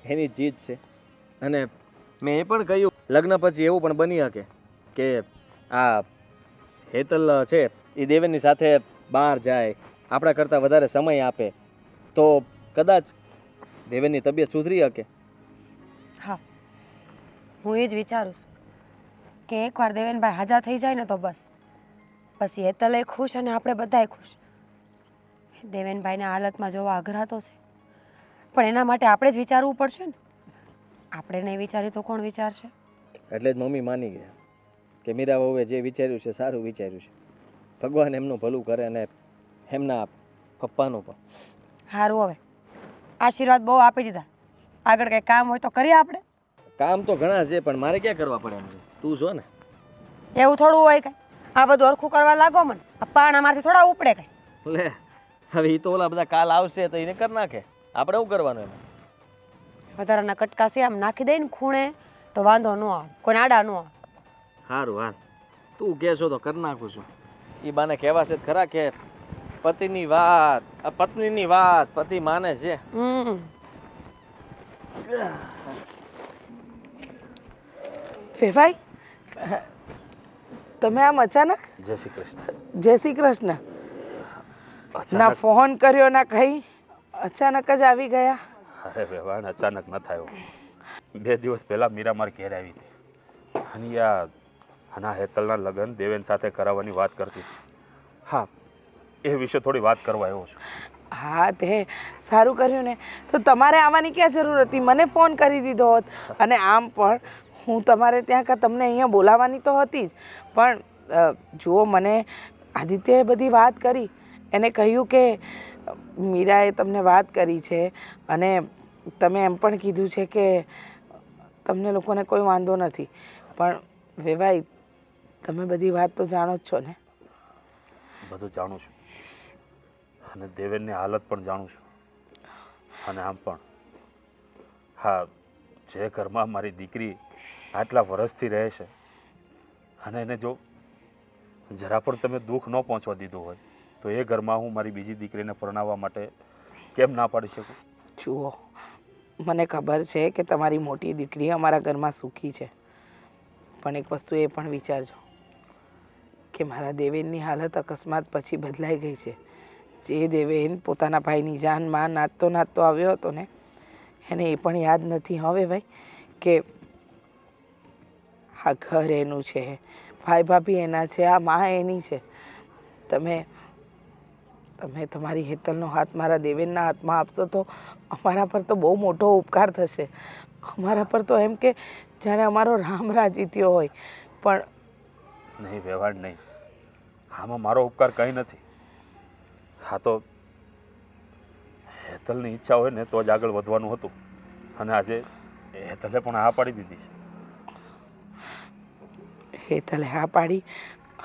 એની જીત છે, અને મેં એ પણ કહ્યું લગ્ન પછી એવું પણ બની શકે કે આ હેતલ છે એ દેવેનની સાથે બહાર જાય, આપણા કરતાં વધારે સમય આપે, તો કદાચ દેવેનની તબિયત સુધરી શકે. હા, હું એ જ વિચારું છું કે એકવાર દેવેનભાઈ હાજા થઈ જાય ને તો બસ, પછી હેતલે ખુશ અને આપણે બધાય ખુશ. દેવેનભાઈના હાલતમાં જોવા અઘરા તો છે, પણ એના માટે આપણે જ વિચારવું પડશે ને. આપણે નહીં વિચારીએ તો કોણ વિચારશે? એટલે જ મમ્મી માની ગયા કે મીરા વહુએ જે વિચાર્યું છે સારું વિચાર્યું છે. ભગવાન એમનું ભલું કરે અને એમના પપ્પાનું પણ. સારું, હવે આશીર્વાદ બહુ આપી દીધા, આગળ કંઈ કામ હોય તો કરીએ આપણે. કામ તો ઘણા છે, પણ મારે ક્યાં કરવા પડે એમ છે? તું છો ને. એવું થોડું હોય કાંઈ, આ બધું હરખું કરવા લાગો મને, આ પાણામાંથી થોડા ઉપડે કાંઈ. લે, હવે એ તો ઓલા બધા કાલ આવશે તો એને કરી નાખે, આપણે શું કરવાનું એમાં? વધારાના કટકા છે આમ નાખી દઈ ને ખૂણે તો વાંધો ન આવે, કોઈને આડા ન આવે. સારું હાલ, તું કહેશો તો કરી નાખું છું. એ બાને કહેવાશે જ ખરા કે પતિની વાત, પત્નીની વાત પતિ માને છે. ફેફાઈ, તમે આમ અચાનક? જય શ્રી કૃષ્ણ. જય શ્રી કૃષ્ણ. ના ફોન કર્યો ના કઈ, અચાનક જ આવી ગયા. અરે વેવાણ, અચાનક ન થયો. 2 દિવસ પહેલાં મીરા મારી ઘેર આવી હતી અને આના હેતલના લગ્ન દેવેન સાથે કરાવવાની વાત કરતી હતી. હા, એ વિશે થોડી વાત કરવા આવ્યો છું. હા, તે સારું કર્યું ને. તો તમારે આવવાની ક્યાં જરૂર હતી? મને ફોન કરી દીધો હોત. અને આમ પણ હું તમારે ત્યાં તમને અહીંયા બોલાવવાની તો હતી જ, પણ જુઓ, મને આદિત્યએ બધી વાત કરી. એને કહ્યું કે મીરાએ તમને વાત કરી છે અને તમે એમ પણ કીધું છે કે તમને લોકોને કોઈ વાંધો નથી. પણ વેવાઈ, તમે બધી વાત તો જાણો જ છો ને? બધું જાણું છું, અને દેવેનની હાલત પણ જાણું છું. અને આમ પણ હા, જે ઘરમાં મારી દીકરી આટલા વર્ષથી રહે છે અને એને જો જરા પણ તમે દુઃખ ન પહોંચવા દીધું હોય તો એ ઘરમાં હું મારી બીજી દીકરીને પરણાવવા માટે કેમ ના પાડી શકું? જુઓ, મને ખબર છે કે તમારી મોટી દીકરી અમારા ઘરમાં સુખી છે, પણ એક વસ્તુ એ પણ વિચારજો કે મારા દેવેનની હાલત અકસ્માત પછી બદલાઈ ગઈ છે. જે દેવેન પોતાના ભાઈની જાનમાં નાચતો નાચતો આવ્યો હતો ને, એને એ પણ યાદ નથી હવે ભાઈ કે આ ઘર એનું છે, ભાઈ ભાભી એના છે, આ માં એની છે. તમે તમારી હેતલનો હાથ મારા દેવેનના હાથમાં આપશો તો અમારા પર તો બહુ મોટો ઉપકાર થશે. અમારા પર તો એમ કે જાણે અમારો રામ રાજીત્યો હોય. પણ નહીં વ્યવહાર નહીં, આમાં મારો ઉપકાર કંઈ નથી. હા, તો હેતલની ઈચ્છા હોય ને તો જ આગળ વધવાનું હતું, અને આજે હેતલે પણ હા પાડી દીધી છે. હેતલે હા પાડી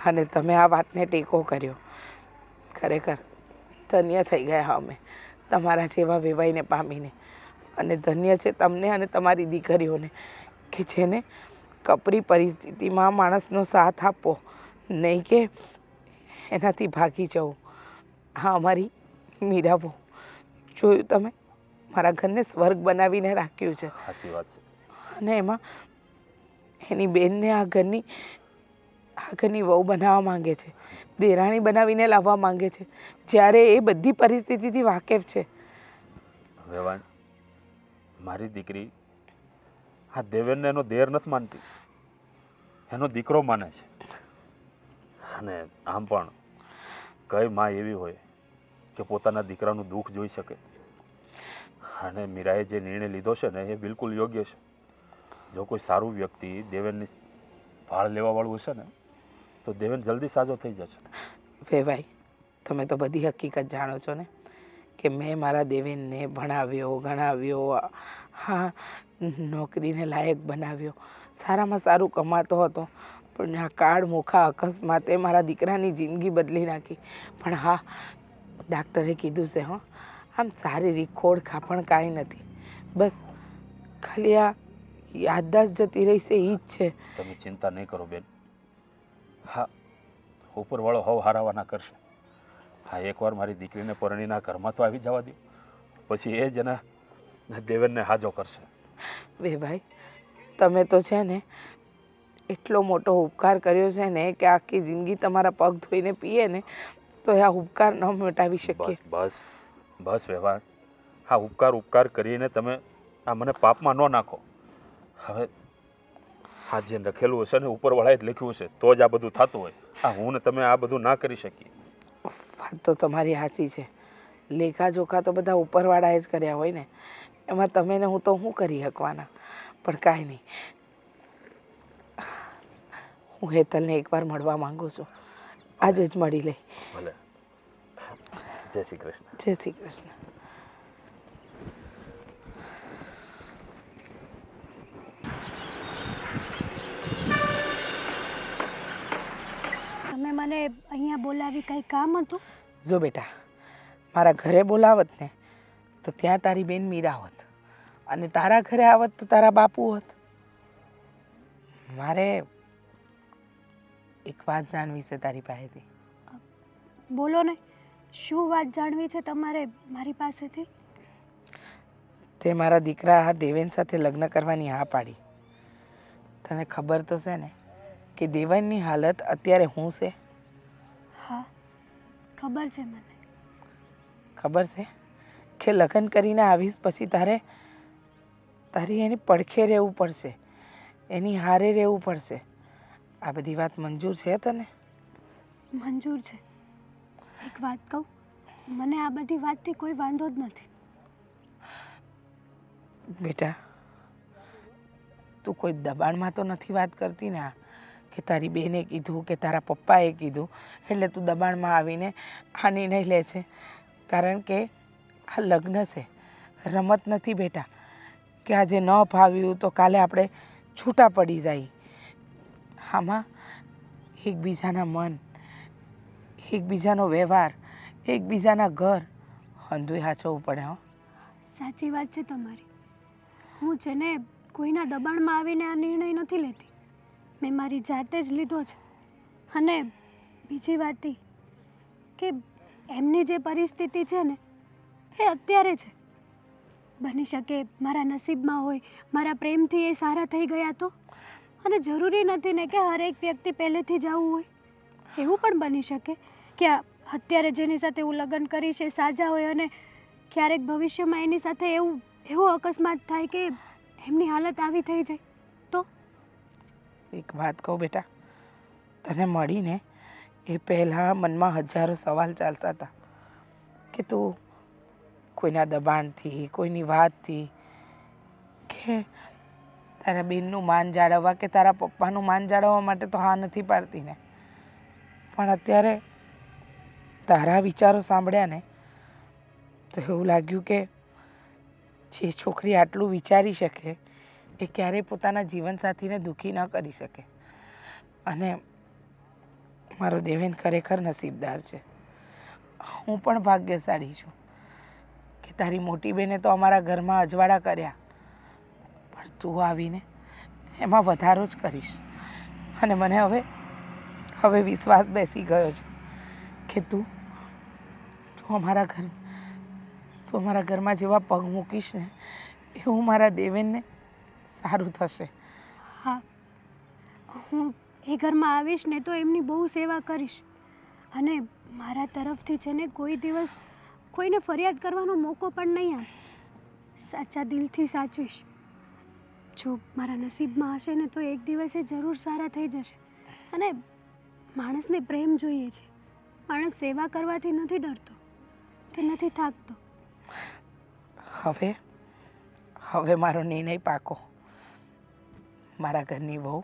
અને તમે આ વાતને ટેકો કર્યો. ખરેખર ધન્ય થઈ ગયા અમે તમારા જેવા વેવાઈને પામીને. અને ધન્ય છે તમને અને તમારી દીકરીઓને કે જેને કપરી પરિસ્થિતિમાં માણસનો સાથ આપવો, નહીં કે એનાથી ભાગી જવું. હા, અમારી મીરાબો, જોયું તમે, મારા ઘરને સ્વર્ગ બનાવીને રાખ્યું છે. સાચી વાત છે. અને એમાં એની બેનને આ ઘરની વહુ બનાવવા માંગે છે, દેરાણી બનાવીને લાવવા માંગે છે, જ્યારે એ બધી પરિસ્થિતિથી વાકેફ છે. વેવાણ, મારી દીકરી આ દેવેનને એનો દેર નથી માનતી, એનો દીકરો માને છે. અને આમ પણ કઈ માં એવી હોય કે પોતાના દીકરાનું દુઃખ જોઈ શકે? અને મીરાએ જે નિર્ણય લીધો છે ને એ બિલકુલ યોગ્ય છે. જો કોઈ સારું વ્યક્તિ દેવેનની ભાળ લેવાવાળું હશે ને તો દેવેન જલ્દી સાજો થઈ જશે. વેવાઈ, તમે તો બધી હકીકત જાણો છો ને કે મેં મારા દેવેનને ભણાવ્યો, ગણાવ્યો, હા, નોકરીને લાયક બનાવ્યો, સારામાં સારું કમાતો હતો. પણ આ કાળ મોખા અકસ્માતે મારા દીકરાની જિંદગી બદલી નાખી. પણ હા, ડાક્ટરે કીધું છે, હં, આમ શારીરિક ખોડખાં પણ કાંઈ નથી. બસ ખાલી આ યાદદાસ્ત જતી રહી છે એ જ છે. તમે ચિંતા નહીં કરો બેન. હા, ઉપરવાળો હવ હારાવાના કરશે. હા, એકવાર મારી દીકરીને પરણીના ઘરમાં તો આવી જવા દો, પછી એ જ એના દેવેનને હાજો કરશે. ભાઈ, તમે તો છે ને એટલો મોટો ઉપકાર કર્યો છે ને કે આખી જિંદગી તમારા પગ ધોઈને પીએ ને તો આ ઉપકાર ન મટાવી શકીએ. બસ બસ બસ વ્યવહાર. હા, ઉપકાર કરીને તમે આ મને પાપમાં ન નાખો. હવે આ જે લખેલું હશે ને ઉપરવાળાએ જ લખ્યું હશે તો જ આ બધું થતું હોય. હા, હું ને તમે આ બધું ના કરી શકીએ. વાત તો તમારી સાચી છે. લેખાજોખા તો બધા ઉપરવાળાએ જ કર્યા હોય ને, એમાં તમે ને હું તો શું કરી શકવાના. પણ કાંઈ નહીં, હું હેતલને એકવાર મળવા માંગુ છું. આજે જ મળી લઈ. ભલે. જય શ્રી કૃષ્ણ. જય શ્રી કૃષ્ણ. તમે મને અહીંયા બોલાવી કંઈ કામ હતું? જો બેટા, મારા ઘરે બોલાવત ને તો ત્યાં તારી બેન મીરા હોત, અને તારા ઘરે આવત તો તારા બાપુ હોત. મારે એક વાત જાણવી છે તારી પાસેથી. બોલો ને, શું વાત જાણવી છે તમારે મારી પાસેથી? તે મારા દીકરા દેવેન સાથે લગ્ન કરવાની હા પાડી. તને ખબર તો છે ને કે દેવનની હાલત અત્યારે શું છે? હા, ખબર છે મને. ખબર છે કે લગ્ન કરીને આવીશ પછી તારી એની પડખે રહેવું પડશે, એની હારે રહેવું પડશે. આ બધી વાત મંજૂર છે તને? મંજૂર છે. એક વાત કહું, મને આ બધી વાતથી કોઈ વાંધો જ નથી. બેટા, તું કોઈ દબાણમાં તો નથી વાત કરતી ને? કે તારી બેને કીધું કે તારા પપ્પાએ કીધું એટલે તું દબાણમાં આવીને આ નિર્ણય લે છે? કારણ કે આ લગ્ન છે, રમત નથી બેટા, કે આજે ન ફાવ્યું તો કાલે આપણે છૂટા પડી જાય. આમાં એકબીજાના મન, એકબીજાનો વ્યવહાર, એકબીજાના ઘર હંધુય હાચવવું પડે. હો, સાચી વાત છે તમારી. હું છે ને કોઈના દબાણમાં આવીને આ નિર્ણય નથી લેતી. મેં મારી જાતે જ લીધો છે. અને બીજી વાત એ કે એમની જે પરિસ્થિતિ છે ને એ અત્યારે છે. બની શકે મારા નસીબમાં હોય, મારા પ્રેમથી એ સારા થઈ ગયા તો. અને જરૂરી નથી ને કે હરેક વ્યક્તિ પહેલેથી જ આવું હોય. એવું પણ બની શકે કે અત્યારે જેની સાથે હું લગ્ન કરીશ એ સાજા હોય અને ક્યારેક ભવિષ્યમાં એની સાથે એવો અકસ્માત થાય કે એમની હાલત આવી થઈ જાય તો. એક વાત કહું બેટા, તને મળીને એ પહેલાં મનમાં હજારો સવાલ ચાલતા હતા કે તું કોઈના દબાણથી, કોઈની વાતથી, કે તારા બેનનું માન જાળવવા કે તારા પપ્પાનું માન જાળવવા માટે તો હા નથી પાડતી ને. પણ અત્યારે તારા વિચારો સાંભળ્યા ને તો એવું લાગ્યું કે જે છોકરી આટલું વિચારી શકે એ ક્યારેય પોતાના જીવનસાથીને દુઃખી ન કરી શકે. અને મારો દેવેન ખરેખર નસીબદાર છે. હું પણ ભાગ્યશાળી છું કે તારી મોટી બેને તો અમારા ઘરમાં અજવાળા કર્યા, પણ તું આવીને એમાં વધારો જ કરીશ. અને મને હવે વિશ્વાસ બેસી ગયો છે કે તું અમારા ઘરમાં જેવા પગ મૂકીશ ને એવું મારા દેવેનને સારું થશે. હા, હું એ ઘરમાં આવીશ ને તો એમની બહુ સેવા કરીશ. અને મારા તરફથી છે ને કોઈ દિવસ કોઈને ફરિયાદ કરવાનો મોકો પણ નહીં આપે. સાચા દિલથી સાચવીશ. જો મારા નસીબમાં હશે ને તો એક દિવસે જરૂર સારા થઈ જશે. અને માણસને પ્રેમ જોઈએ છે. માણસ સેવા કરવાથી નથી ડરતો કે નથી થાકતો. હવે મારો નિર્ણય પાકો. મારા ઘરની વહુ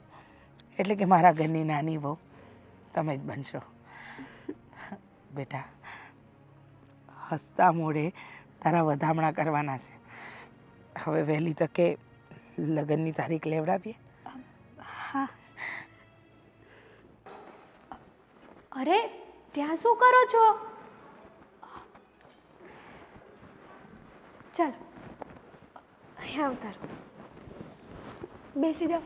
એટલે કે મારા ઘરની નાની વહુ તમે જ બનશો. બેટા, હસતા મોઢે તારા વધામણા કરવાના છે. હવે વહેલી તકે લગ્નની તારીખ લેવડાવીએ. હા. અરે, ત્યાં શું કરો છો? ચાલો અહીંયા ઉતારો બેસી જાઓ.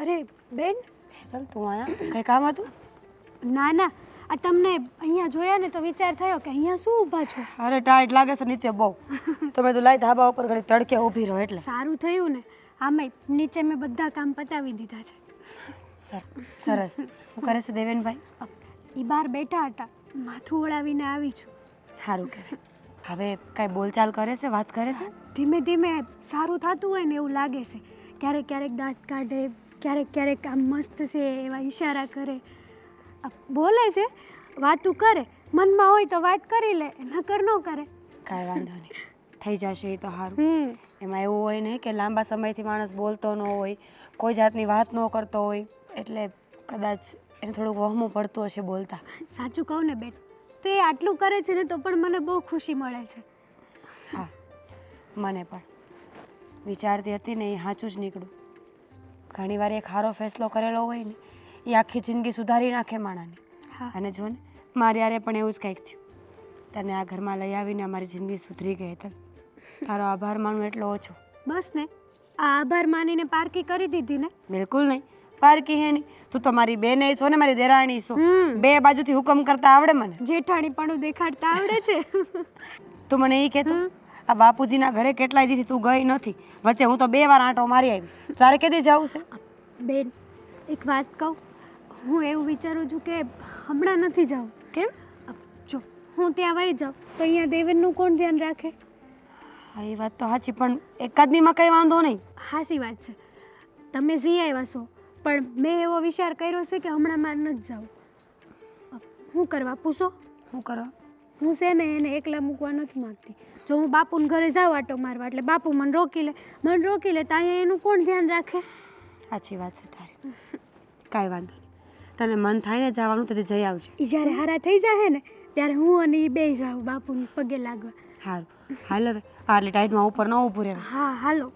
અરે બેન, ચાલ તું આયા કંઈ કામ હતું? ના ના, આ તમને અહીંયા જોયા ને તો વિચાર થયો કે અહીંયા શું ઊભા છો. અરે ટાઈટ લાગે છે નીચે બહુ. તમે તો લાઈ ધાબા ઉપર ઘડી તડકે ઊભી રહો એટલે. સારું થયું ને, આમે નીચે મેં બધા કામ પતાવી દીધા છે. સરસ. શું કરે છે દેવેનભાઈ? એ બહાર બેઠા હતા, માથું ઓળાવીને આવી છું. સારું કહેવાય. હવે કાંઈ બોલચાલ કરે છે, વાત કરે છે? ધીમે ધીમે સારું થતું હોય ને એવું લાગે છે. ક્યારેક ક્યારેક દાંત કાઢે, ક્યારેક ક્યારેક આમ મસ્ત છે એવા ઈશારા કરે, બોલે છે, વાતું કરે, મનમાં હોય તો વાત કરી લે, નકર ન કરે. કાંઈ વાંધો નહીં, થઈ જશે એ તો સારું. એમાં એવું હોય નહીં કે લાંબા સમયથી માણસ બોલતો ન હોય, કોઈ જાતની વાત ન કરતો હોય, એટલે કદાચ એને થોડુંક વહમું પડતું હશે બોલતા. સાચું કહું ને બેન, તો એ આટલું કરે છે ને તો પણ મને બહુ ખુશી મળે છે. હા, મને પણ વિચારતી હતી ને એ સાચું જ નીકળ્યું. ઘણીવાર એક સારો ફેસલો કરેલો હોય ને એ આખી જિંદગી સુધારી નાખે માણાની. હા. અને જો ને મારી યારે પણ એવું જ કંઈક થયું. તને આ ઘરમાં લઈ આવીને અમારી જિંદગી સુધરી ગઈ હતી. તારો આભાર માનું એટલો ઓછો. બસ ને, આ આભાર માનીને પારકી કરી દીધી ને. બિલકુલ નહીં, પારકી હે નહીં. તું તો મારી બેન છો ને મારી દેરાણી છો. બે બાજુથી હુકમ કરતા આવડે મને. જેઠાણી પણ દેખાડતા આવડે છે. તું મને એ કહેતો આ બાપુજીના ઘરે કેટલાય દીથી તું ગઈ નથી. વચ્ચે હું તો 2 વાર આંટો મારી આવી. તારે કેદી જવું છે? બેન, એક વાત કહું, હું એવું વિચારું છું કે હમણાં નથી જવું. કેમ? જો હું ત્યાં વહી જાઉં તો અહીંયા દેવેનનું કોણ ધ્યાન રાખે? હા, એ વાત તો સાચી, પણ એકાદનીમાં કંઈ વાંધો નહીં. હાચી વાત છે, તમે જઈ આવ્યા છો, પણ મેં એવો વિચાર કર્યો છે કે હમણાં મારે નથી જવું. શું કરવા પૂછો? શું કરો? હું છે ને એને એકલા મૂકવા નથી માગતી. જો હું બાપુને ઘરે જાઉં આટો મારવા એટલે બાપુ મને રોકી લે તો અહીંયા એનું કોણ ધ્યાન રાખે? સાચી વાત છે તારી. કાંઈ વાંધો નહીં, તને મન થાય ને જવાનું તો જઈ આવજે. એ જ્યારે હારા થઈ જાય ને ત્યારે હું અને એ બે જાઉં બાપુને પગે લાગવા. સારું, હાલ હવે આટલી ટાઈટમાં ઉપર ન ઊભું રહેવાય. હા હાલો.